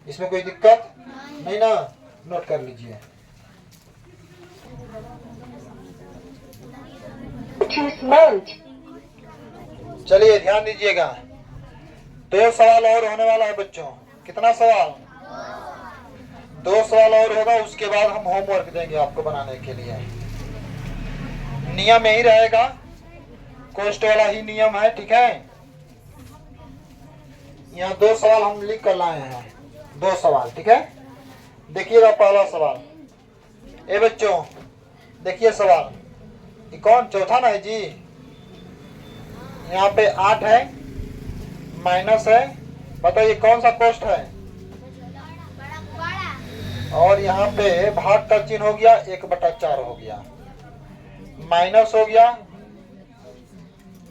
इसमें कोई दिक्कत नहीं ना? नोट कर लीजिए। चलिए ध्यान दीजिएगा। 2 सवाल और होने वाला है बच्चों। कितना सवाल? 2 सवाल और होगा। उसके बाद हम होमवर्क देंगे आपको बनाने के लिए। नियम यही रहेगा, कोष्ठ वाला ही नियम है। ठीक है। यहाँ 2 सवाल हम लिख कर लाए हैं। 2 सवाल। ठीक है। देखिएगा पहला सवाल। ए बच्चों देखिए सवाल। ये कौन? चौथा ना है जी। यहाँ पे 8 है, माइनस है। बताइए कौन सा कोष्ठ है? और यहाँ पे भाग का चिन्ह हो गया, 1/4 हो गया, माइनस हो गया।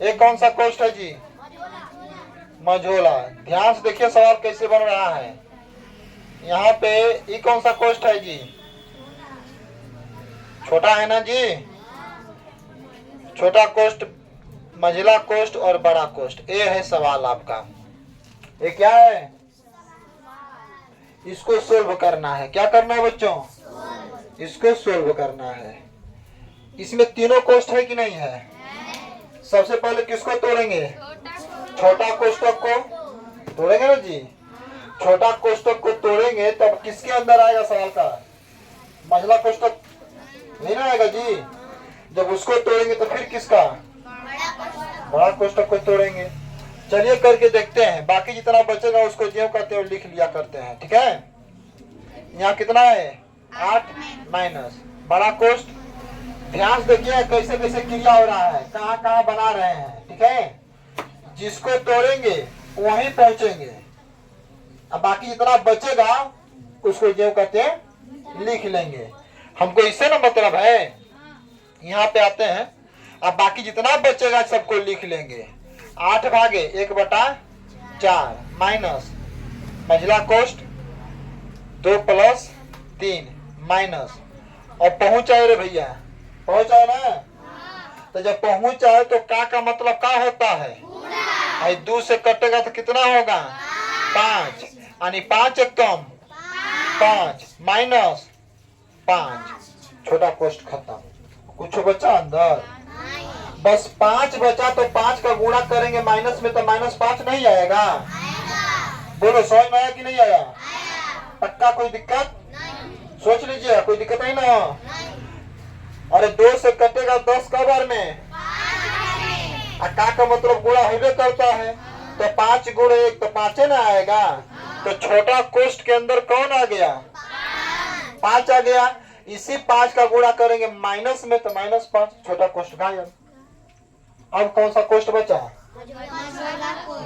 ये कौन सा कोष्ठ है जी? मझोला। ध्यान से देखिए सवाल कैसे बन रहा है। यहाँ पे ये कौन सा कोष्ठ है जी? छोटा है ना जी। छोटा कोष्ठ, मझला कोष्ठ और बड़ा कोष्ठ। ये है सवाल आपका। ये क्या है? इसको सोल्व करना है। क्या करना है बच्चों? इसको सोल्व करना है। इसमें तीनों कोष्ठ है कि नहीं है? सबसे पहले किसको तोड़ेंगे? छोटा कोष्ठक को तोड़ेंगे ना जी। छोटा कोष्ठक को तोड़ेंगे तब किसके अंदर आएगा सवाल का? मझला कोष्ठक नहीं ना आएगा जी। जब उसको तोड़ेंगे तो फिर किसका? बड़ा कोष्ठक को तोड़ेंगे। चलिए करके देखते हैं। बाकी जितना बचेगा उसको जो करते हुए लिख लिया करते हैं। ठीक है। यहाँ कितना है? 8 माइनस बड़ा कोष्ट। ध्यान से देखिए कैसे कैसे क्रिया हो रहा है, कहाँ कहाँ बना रहे हैं, ठीक है। जिसको तोड़ेंगे वहीं पहुंचेंगे। अब बाकी जितना बचेगा उसको जो कहते हैं लिख लेंगे। हमको इससे ना मतलब है, यहाँ पे आते हैं। अब बाकी जितना बचेगा सबको लिख लेंगे। 8 भागे 1/4 माइनस मंझला कोष्ट 2 + 3 माइनस, और पहुंचाए रे भैया, पहुंचाए ना। तो जब पहुंचाए तो का मतलब का होता है, 2 से कटेगा तो कितना होगा 5, यानी 5 कम 5 माइनस 5, छोटा कोष्ट खत्म। कुछ बचा अंदर, बस 5 बचा। तो 5 का गुणा करेंगे माइनस में तो -5 नहीं आएगा। बोलो समझ में आया कि नहीं आया? पक्का? कोई दिक्कत? सोच लीजिए, कोई दिक्कत नहीं ना। अरे 2 से कटेगा 10 का बार में, का मतलब गुणा होबे करता है। तो 5 × 1 तो 5 ना आएगा। तो छोटा कोष्ट के अंदर कौन आ गया? 5 आ गया। इसी 5 का गुणा करेंगे माइनस में तो -5, छोटा कोष्ट गायब। अब कौन सा कोष्ट बचा?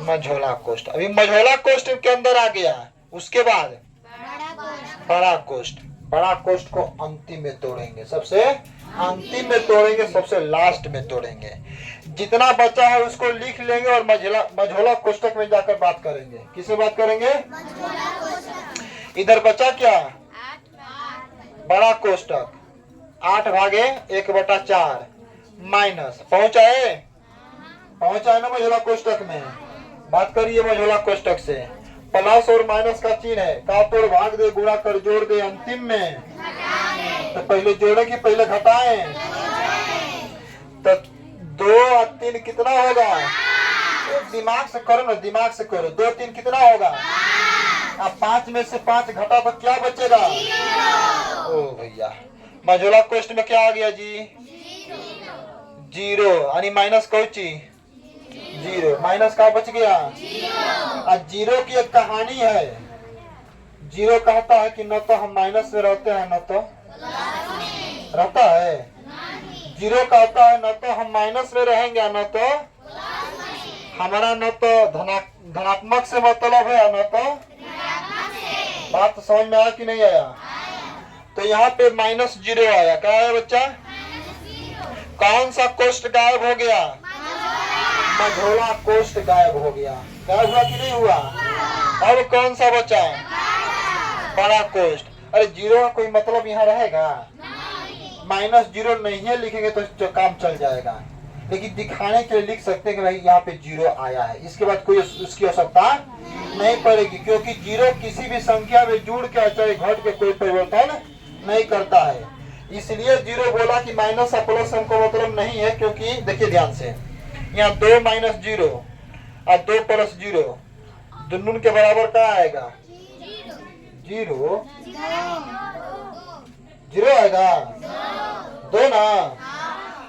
मझोला कोष्ट। अभी मझोला कोष्ट के अंदर आ गया। उसके बाद बड़ा कोष्ट। बड़ा कोष्ट को अंतिम में तोड़ेंगे, सबसे अंतिम में तोड़ेंगे, सबसे लास्ट में तोड़ेंगे। जितना बचा है उसको लिख लेंगे और मझोला कोष्टक में जाकर बात करेंगे। किससे बात करेंगे? इधर बचा क्या? बड़ा कोष्टक 8 भागे 1/4 माइनस, पहुंचाए ना मझोला कोष्टक में। बात करिए मझोला कोष्टक से। प्लस और माइनस का चिन्ह है, का तोड़ भाग दे गुणा कर जोड़ दे अंतिम में। तो पहले जोड़े कि पहले घटाएं? तो 2 और 3 कितना होगा? दिमाग से करो ना, दिमाग से करो। 2 3 कितना होगा? अब 5 में से 5 घटा तो क्या बचेगा? ओ भैया, मझोला कोष्ट में क्या आ गया जी? 0, यानी माइनस कौची 0, माइनस का बच गया 0 की एक कहानी है। 0 कहता है कि न तो हम माइनस में रहते हैं न तो रहता है। 0 कहता है न तो हम माइनस में रहेंगे न तो हमारा न तो धनात्मक से मतलब है न तो। बात समझ में आया कि नहीं आया? तो यहाँ पे -0 आया। क्या है बच्चा? कौन सा कोष्ट गायब हो गया? मझोला कोष्ट गायब हो गया। गायब हुआ कि नहीं हुआ? अब कौन सा बचा? बड़ा कोष्ट। अरे 0 का कोई मतलब यहाँ रहेगा? -0 नहीं है लिखेंगे तो जो काम चल जाएगा, लेकिन दिखाने के लिए लिख सकते हैं कि भाई यहाँ पे 0 आया है। इसके बाद कोई उसकी आवश्यकता नहीं पड़ेगी, क्योंकि 0 किसी भी संख्या में जुड़ के चाहे घट के कोई परिवर्तन नहीं करता है। इसलिए 0 बोला कि माइनस और प्लस हमको मतलब नहीं है, क्योंकि देखिए ध्यान से, यहाँ 2 - 0 और 2 + 0 दोनों के बराबर क्या आएगा? 0 आएगा 2 ना।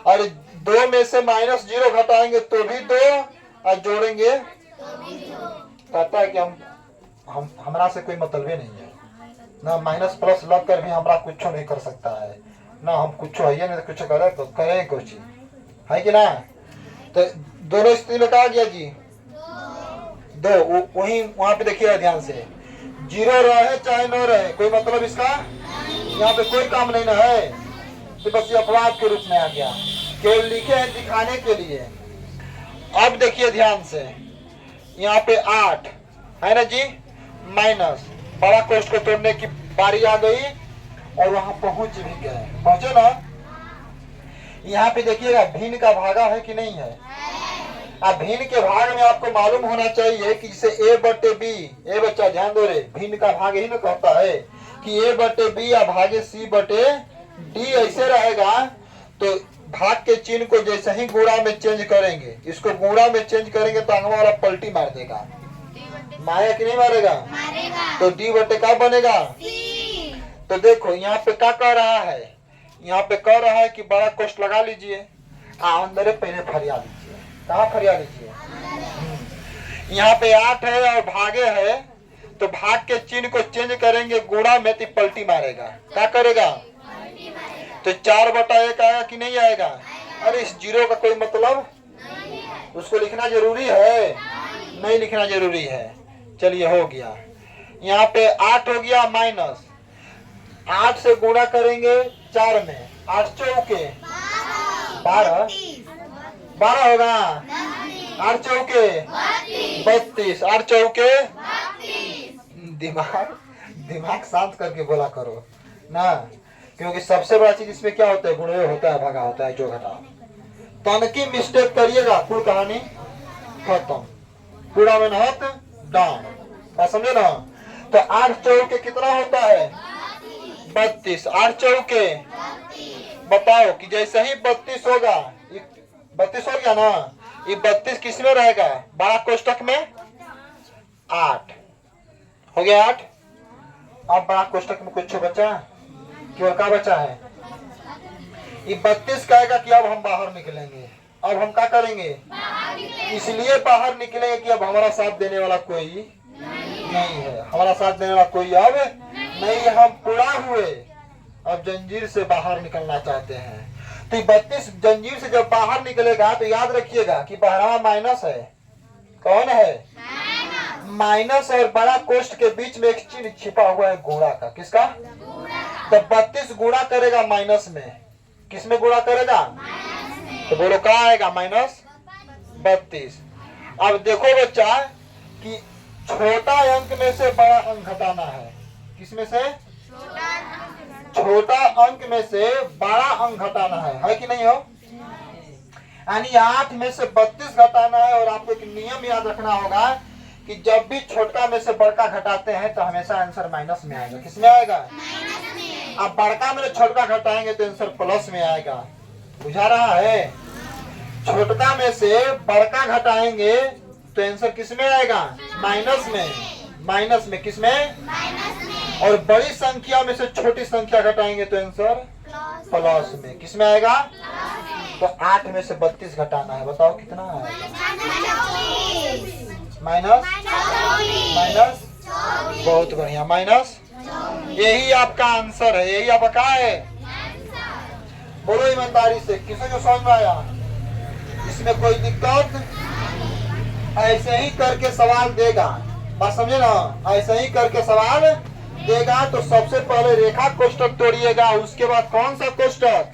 और 2 में से -0 घटाएंगे तो भी 2 और जोड़ेंगे कहता है कि हमरा से कोई मतलब ही नहीं है ना। माइनस प्लस लग कर भी हमरा कुछ नहीं कर सकता है ना। हम कुछ है नहीं तो कुछ करें कुछ है कि ना। तो दोनों स्थिति में कहा गया जी 2। वही वहां पे देखिए ध्यान से, 0 रहे चाहे न रहे कोई मतलब इसका यहाँ पे कोई काम नहीं ना है। तो बस ये अपवाद के रूप में आ गया, केवल लिखे हैं दिखाने के लिए। अब देखिए ध्यान से, यहाँ पे 8 है ना जी, माइनस बड़ा कोष्ट को तोड़ने की बारी आ गई और वहां पहुंच भी गए। पहुंचे ना। यहाँ पे देखिएगा भिन्न का भागा है कि नहीं है। अब भिन्न के भाग में आपको मालूम होना चाहिए कि जैसे A/B, ए बच्चा ध्यान दो रे, भिन्न का भाग ही ना कहता है कि A/B या भागे C/D ऐसे रहेगा। तो भाग के चिन्ह को जैसे ही गुणा में चेंज करेंगे, इसको गुणा में चेंज करेंगे तो आगे वाला पलटी मार देगा। मारेगा कि नहीं मारेगा? तो D/, क्या बनेगा? तो देखो यहाँ पे क्या कह रहा है, यहाँ पे कह रहा है कि बड़ा कोष्ट लगा लीजिए, अंदर पहले फरिया लीजिए। कहाँ फरिया लीजिए? यहाँ पे 8 है और भागे है, तो भाग के चिन्ह को चेंज करेंगे गुणा में तो पलटी मारेगा। क्या करेगा? तो 4/1 आएगा कि नहीं आएगा? अरे इस जीरो का कोई मतलब, उसको लिखना जरूरी है? नहीं लिखना जरूरी है। चलिए हो गया। यहाँ पे 8 हो गया माइनस 8 से गुणा करेंगे 4 में, 8 चौके 12 होगा, 8 चौके 32, 8 चौके दिमाग शांत करके बोला करो ना, क्योंकि सबसे बड़ा चीज इसमें क्या होता है, गुणा होता है, भागा होता है, जो घटा। तनकी मिस्टेक करिएगा, कुल कहानी खत्म, पूरा मेहनत डाउन। बात समझे ना? तो 8 चौके कितना होता है? 32। 8 चौके बताओ कि जैसे ही 32 होगा, 32 हो गया ना, ये 32 किस में रहेगा? बड़ा कोष्टक में 8 हो गया। 8 अब बड़ा कोष्टक में कुछ बचा, केवल क्या बचा है? ये 32 कहेगा कि अब हम बाहर निकलेंगे। अब हम क्या करेंगे? इसलिए बाहर निकलेंगे कि अब हमारा साथ देने वाला कोई नहीं है, हमारा साथ देने वाला कोई अब नहीं, हम पूरा हुए, अब जंजीर से बाहर निकलना चाहते हैं। तो 32 जंजीर से जब बाहर निकलेगा तो याद रखिएगा कि बहरा माइनस है। कौन है? माइनस और बड़ा कोष्ठ के बीच में एक चिन्ह छिपा हुआ है, गुणा का। किसका? तो 32 गुणा करेगा माइनस में, किस में गुणा करेगा? तो बोलो क्या आएगा? -32। अब देखो बच्चा कि छोटा अंक में से बड़ा अंक घटाना है। किसमें से? छोटा अंक में से बड़ा अंक घटाना है कि नहीं हो? यानी 8 में से 32 घटाना है। और आपको एक नियम याद रखना होगा कि जब भी छोटा में से बड़का घटाते हैं तो हमेशा आंसर माइनस में आएगा। किसमें आएगा? अब बड़का में छोटा घटाएंगे तो आंसर प्लस में आएगा। बुझा रहा है? छोटा में से बड़का घटाएंगे तो आंसर किसमें आएगा? माइनस में। माइनस में किसमें? और बड़ी संख्या में से छोटी संख्या घटाएंगे तो आंसर प्लस में। किसमें आएगा? तो 8 में से 32 घटाना है, बताओ कितना है? माइनस माइनस, बहुत बढ़िया, माइनस। यही आपका आंसर है, यही आपका क्या है? बोलो ईमानदारी से, किसे जो समझ में आया? इसमें कोई दिक्कत? ऐसे ही करके सवाल देगा, बात समझे ना? ऐसे ही करके सवाल देगा। तो सबसे पहले रेखा कोष्टक तोड़िएगा, उसके बाद कौन सा कोष्टक?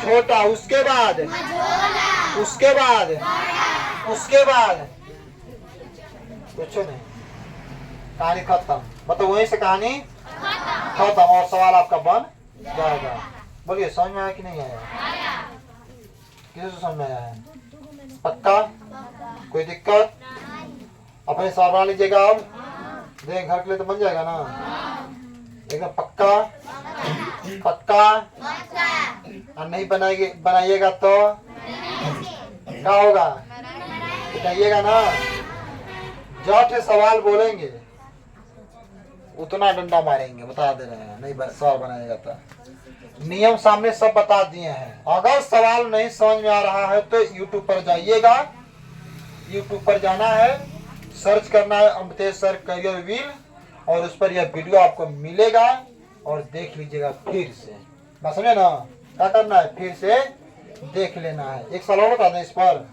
छोटा। उसके बाद कुछ नहीं, कहानी खत्म। मतलब वहीं से कहानी खत्म और सवाल आपका बन जाएगा। बोलिए समझ में आया कि नहीं आया? किसी से समझ में आया है? पक्का? कोई दिक्कत? अपने सवाल बना लीजिएगा। अब देख घर के लिए तो बन जाएगा ना एकदम पक्का? पक्का? और नहीं बनाइएगा तो क्या होगा? बताइएगा ना। जब सवाल बोलेंगे उतना डंडा मारेंगे, बता दे रहे हैं। नहीं सवाल बनाएगा तो नियम सामने सब बता दिए हैं। अगर सवाल नहीं समझ में आ रहा है तो यूट्यूब पर जाइएगा। यूट्यूब पर जाना है, सर्च करना है अमृतेश सर करियर व्हील, और उस पर यह वीडियो आपको मिलेगा और देख लीजिएगा फिर से। बस समझे ना? क्या करना है? फिर से देख लेना है। एक सवाल और बता दें इस पर,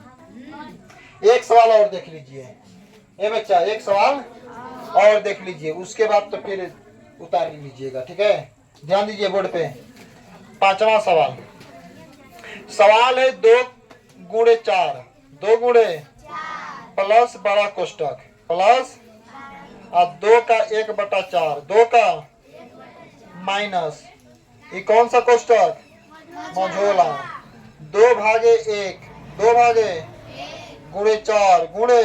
एक सवाल और देख लीजिए। ये बच्चा एक सवाल और देख लीजिए, उसके बाद तो फिर उतार लीजिएगा। ठीक है? ध्यान दीजिए बोर्ड पे। 5वां सवाल। सवाल है 2 गुणे 4, 2 गुणे प्लस बड़ा कोष्टक प्लस और 2 का 1/4, 2 का माइनस, ये कौन सा कोष्टक? मझोला। 2/1, 2 गुणे 4 गुणे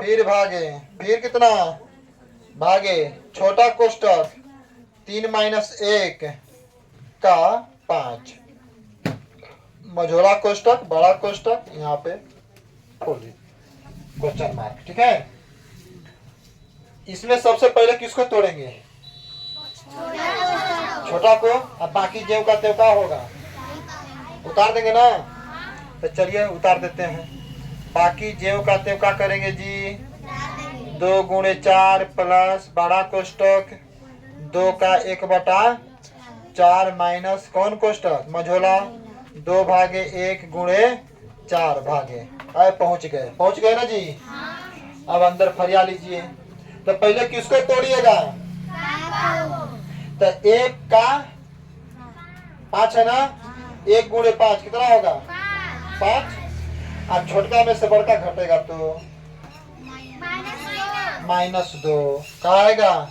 फिर भागे, फिर कितना भागे? छोटा कोष्टक 3 - 1 का 5, मझोला कोष्टक बड़ा कोष्टक यहाँ पे खोलिए क्वेश्चन मार्क। ठीक है? इसमें सबसे पहले किसको तोड़ेंगे? छोटा को। अब बाकी जेव का तेव का होगा? उतार देंगे ना? तो चलिए उतार देते हैं। बाकी जेव का तेव का करेंगे जी? 2 गुणे 4 प्लस बड़ा कोष्टक 2 का 1/4 4 माइनस कौन कोष्टक मझोला 2 भागे 1 गुणे 4 भागे। आए पहुंच गए ना जी। अब अंदर फरिया लीजिए। तो पहले किसको तोड़िएगा? तो 1 का 5 है ना, 1 गुणे 5 कितना होगा? 5। अब छोटका में से बड़का घटेगा तो -2 कहाँ आएगा?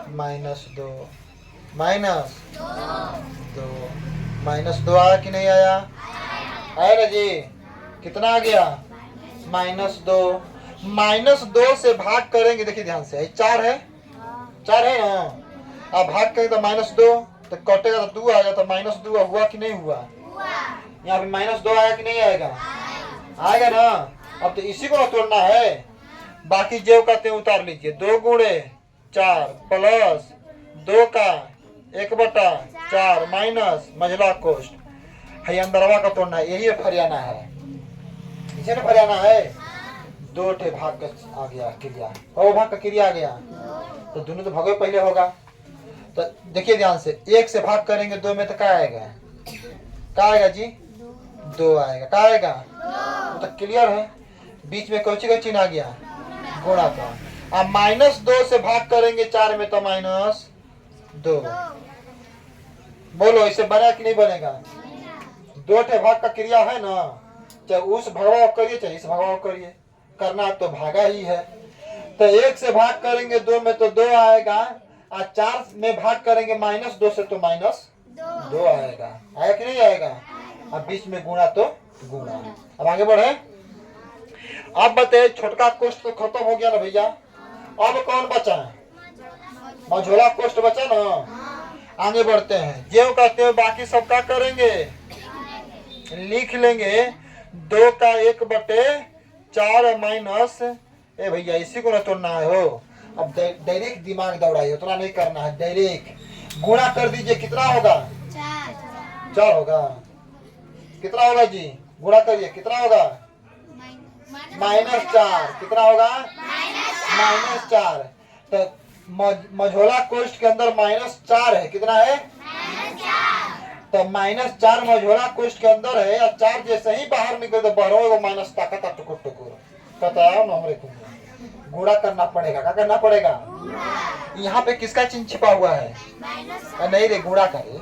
-2 -2 आया कि नहीं आया? आया ना जी। कितना आ गया? -2। -2 से भाग करेंगे, देखिए ध्यान से, 4 है ना। अब भाग करेंगे तो -2 तो कटेगा तो 2 आएगा। तो -2 हुआ कि नहीं हुआ? यहाँ पे -2 आया कि नहीं आएगा? आएगा ना। अब तो इसी को ना तोड़ना है। बाकी जो कहते हैं उतार लीजिए। 2 गुणे 4 प्लस 2 का 1/4 माइनस मझला कोष्ट है, अंदरवा का तोड़ना है। यही फरियाना है, इसे ना फरियाना है। 2 ठे भाग का आ गया क्रिया, और भाग का क्रिया आ गया तो दोनों तो भागो पहले होगा। तो देखिए ध्यान से, 1 से भाग करेंगे 2 में तो क्या आएगा? क्या आएगा जी? 2 आएगा। क्या आएगा? तो क्लियर है। बीच में कौची का चिन्ह आ गया? गुणा का। अब -2 से भाग करेंगे 4 में तो -2। बोलो इसे बना कि नहीं बनेगा? 2 ठे भाग का क्रिया है ना, चाहे उस भगवान करिए चाहे इस भगवान करिए, करना तो भागा ही है। तो 1 से भाग करेंगे 2 में तो 2 आएगा, और 4 में भाग करेंगे -2 से तो -2 आएगा। आया कि नहीं आएगा? अब बीच में गुणा तो गुणा। अब आगे बढ़े। अब बताइए, छोटका कोष्ट तो खत्म हो गया ना भैया। अब कौन बचा? मझोला कोष्ट बचा ना। आगे बढ़ते हैं। जो कहते हैं बाकी सब क्या करेंगे? लिख लेंगे। 2 का 1/4 माइनस, ए भैया इसी को ना तोड़ना है हो। अब डायरेक्ट दिमाग दौड़ाइए, उतना नहीं करना है, डायरेक्ट गुणा कर दीजिए। कितना होगा? 4 होगा। कितना होगा जी? गुणा करिए, कितना होगा? -4। कितना होगा? -4। तो मझोला कोष्ट के अंदर -4 है। कितना है? तो -4 मझोला कोष्ट के अंदर है, या 4 जैसे ही बाहर निकले तो बाहरों एगो माइनस ताकत टुकुर बताया ना हमरे को। गुणा करना पड़ेगा। क्या करना पड़ेगा? यहाँ पे किसका चिन्ह छिपा हुआ है? नहीं रे, गुणा करे।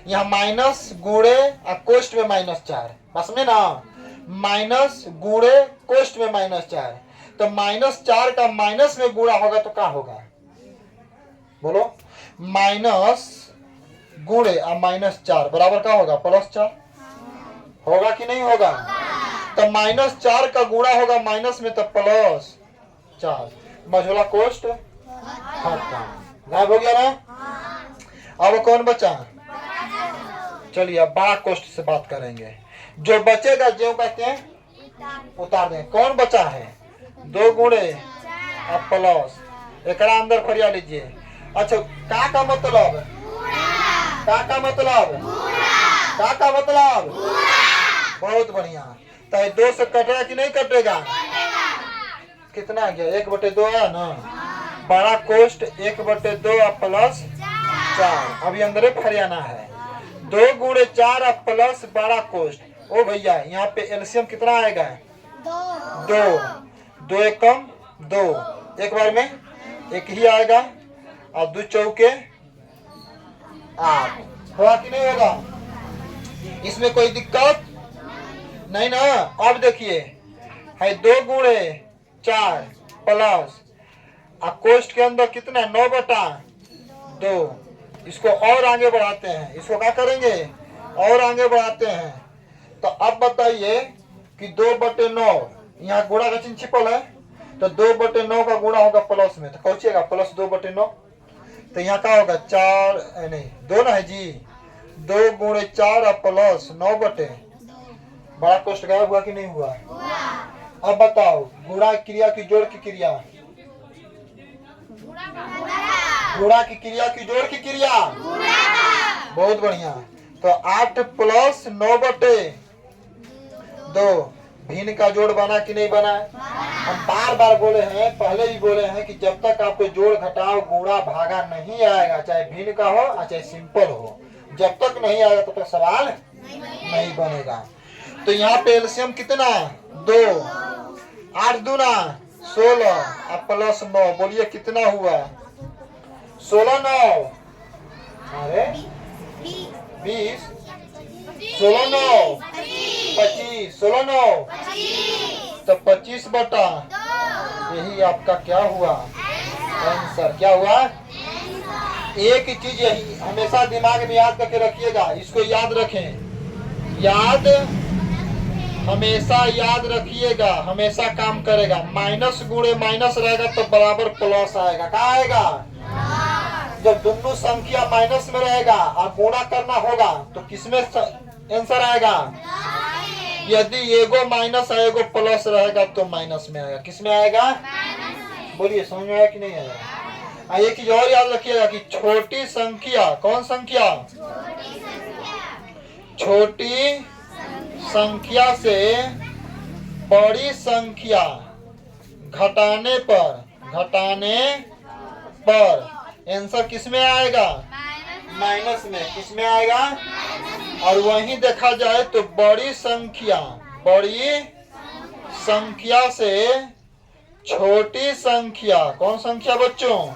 यहाँ माइनस गुणे कोष्ट में -4, बस में ना, माइनस गुणे कोष्ट में -4। तो -4 का माइनस में गुणा होगा तो क्या होगा? बोलो। माइनस गुणे -4 बराबर क्या होगा? +4 होगा कि नहीं होगा? तो -4 का गुणा होगा माइनस में तो +4। मझोला कोष्ट खत्म, गायब हो गया ना। अब कौन बचा? चलिए अब बड़ा कोष्ट से बात करेंगे। जो बचेगा जो कहते हैं उतार दें। कौन बचा है? 2 गुणे अब प्लस, एक अंदर फरिया लीजिए। अच्छा, का मतलब? का मतलब? का मतलब? बहुत बढ़िया। तो 2 से कटेगा कि नहीं कटेगा? कितना आ गया? 1/2 आया ना। बड़ा कोष्ट 1/2 +4। अभी अंदर फरियाना है। 2 गुणे 4 प्लस बड़ा कोष्ट। ओ भैया यहाँ पे एलसीएम कितना आएगा? 2 एकम 2, एक बार में एक ही आएगा, और 2 चौके 8। होगा कि नहीं होगा? इसमें कोई दिक्कत नहीं ना। अब देखिए है 2 गुणे 4 प्लस कोष्ट के अंदर कितना? 9/2। इसको और आगे बढ़ाते हैं। इसको क्या करेंगे? और आगे बढ़ाते हैं। तो अब बताइए कि 2/9 यहाँ गुणा का चिन्ह छिपल है, तो 2/9 का गुणा होगा प्लस में, तो पहुंचेगा +2/9। तो यहाँ क्या होगा? 4 नहीं 2 ना है जी। 2 गुणे 4 प्लस 9/, बड़ा कोष्ट गायब हुआ कि नहीं हुआ? अब बताओ, गुणा क्रिया की जोड़ की क्रिया? गुणा की क्रिया की जोड़ की क्रिया? बहुत बढ़िया। तो 8 प्लस 9/2 भिन्न का जोड़ बना कि नहीं बना? हम बार बार बोले हैं, पहले भी बोले हैं कि जब तक आपको जोड़ घटाव गुणा भागा नहीं आएगा, चाहे भिन्न का हो और चाहे सिंपल हो, जब तक नहीं आएगा तब तक सवाल नहीं बनेगा। तो यहाँ पे एलसीएम कितना 2, 8 दूना 16 और प्लस 9, बोलिए कितना हुआ 16 9, अरे 20, 16 9 25, 16 9 तो 25 बटा, यही आपका क्या हुआ आंसर। क्या हुआ? एक ही चीज यही हमेशा दिमाग में याद करके रखिएगा, इसको याद रखें, याद हमेशा याद रखिएगा, हमेशा काम करेगा। माइनस गुणे माइनस रहेगा तो बराबर प्लस आएगा। क्या आएगा? जब दोनों संख्या माइनस में रहेगा और गुणा करना होगा तो किसमें आंसर आएगा? यदि एगो माइनस और एगो प्लस रहेगा तो माइनस में आएगा। किसमें आएगा? बोलिए, समझ में आया कि नहीं आया? एक चीज और याद रखिएगा कि छोटी संख्या, कौन संख्या? छोटी संख्या से बड़ी संख्या घटाने पर आंसर किसमें आएगा? माइनस में। किसमें आएगा? और वहीं देखा जाए तो बड़ी संख्या से छोटी संख्या, कौन संख्या बच्चों?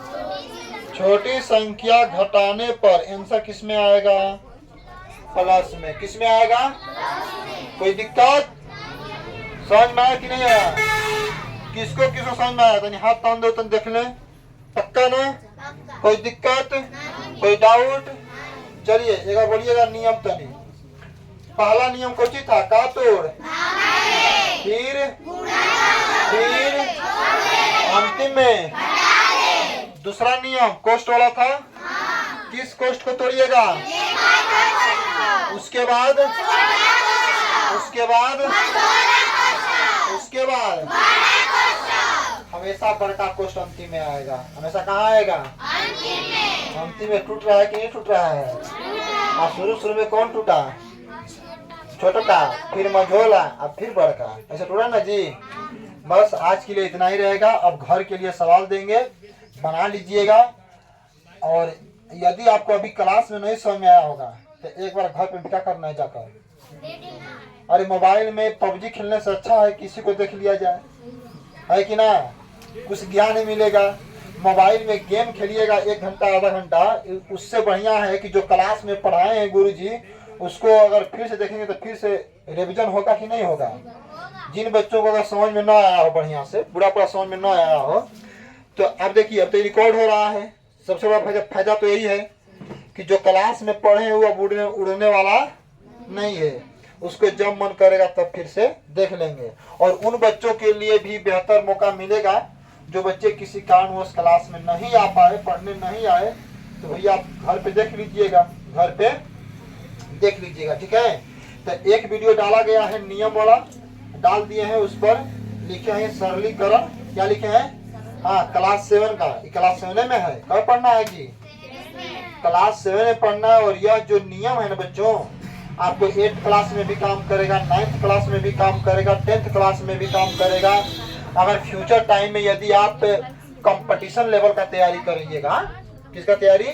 छोटी संख्या घटाने पर आंसर किसमें आएगा? प्लस में। किसमें आएगा? कोई दिक्कत? समझ में आया कि नहीं आया? किसको समझ में आया? हाथ तान दो, देख ले, पक्का ना? कोई दिक्कत, कोई डाउट? चलिए एक बार बोलिएगा नियम तनी। पहला नियम कौन सी था? का तोड़, फिर अंतिम में दूसरा नियम कोष्ठ वाला था। किस कोष्ठ को तोड़िएगा? उसके बाद हमेशा बड़का कोष्ठ अंतिम में आएगा। हमेशा कहाँ आएगा? अंतिम में। टूट रहा है कि नहीं टूट रहा है? और शुरू में कौन टूटा? छोटा, फिर मझोला, अब फिर बड़का, ऐसा टूटा ना जी। बस आज के लिए इतना ही रहेगा। अब घर के लिए सवाल देंगे, बना लीजिएगा। और यदि आपको अभी क्लास में नहीं समझ में आया होगा तो एक बार घर पे क्या करना है जाकर, अरे मोबाइल में पबजी खेलने से अच्छा है किसी को देख लिया जाए, है कि ना? कुछ ज्ञान ही मिलेगा। मोबाइल में गेम खेलिएगा 1 घंटा आधा घंटा, उससे बढ़िया है कि जो क्लास में पढ़ाए हैं गुरुजी उसको अगर फिर से देखेंगे तो फिर से रिवीजन होगा कि नहीं होगा। जिन बच्चों को अगर समझ में ना आया हो बढ़िया से, पूरा समझ में ना आया हो, तो अब देखिए अब तो रिकॉर्ड हो रहा है। सबसे बड़ा फायदा तो यही है कि जो क्लास में पढ़े हुआ उड़ने वाला नहीं है, उसको जब मन करेगा तब फिर से देख लेंगे। और उन बच्चों के लिए भी बेहतर मौका मिलेगा जो बच्चे किसी कारणवश क्लास में नहीं आ पाए, पढ़ने नहीं आए, तो भैया आप घर पे देख लीजिएगा, ठीक है। तो एक वीडियो डाला गया है नियम वाला, डाल दिए हैं, उस पर लिखे हैं सरलीकरण। क्या लिखे हैं? हाँ, क्लास 7 का। क्लास 7 में है। कब पढ़ना है जी? क्लास 7 में पढ़ना है। और यह जो नियम है ना बच्चों, आपको 8th क्लास में भी काम करेगा, 9th क्लास में भी काम करेगा, 10th क्लास में भी काम करेगा। अगर फ्यूचर टाइम में यदि आप कंपटीशन लेवल का तैयारी करिएगा, किसका तैयारी?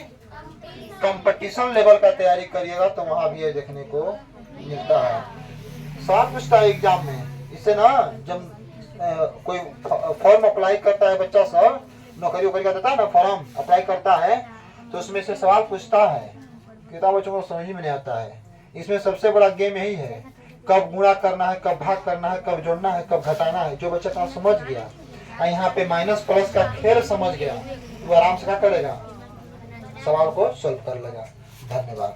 कंपटीशन लेवल का तैयारी करिएगा तो वहां भी ये देखने को मिलता है। सवाल पूछता है एग्जाम में। इससे ना जब कोई फॉर्म अप्लाई करता है बच्चा सब, नौकरी वोकरी का देता है ना, फॉर्म अप्लाई करता है, तो उसमें से सवाल पूछता है। किताब बच्चों को समझ में नहीं आता है। इसमें सबसे बड़ा गेम यही है, कब गुणा करना है, कब भाग करना है, कब जोड़ना है, कब घटाना है। जो बच्चा का समझ गया, यहाँ पे माइनस प्लस का खेल समझ गया, वो आराम से क्या करेगा? सवाल को सॉल्व कर लेगा। धन्यवाद।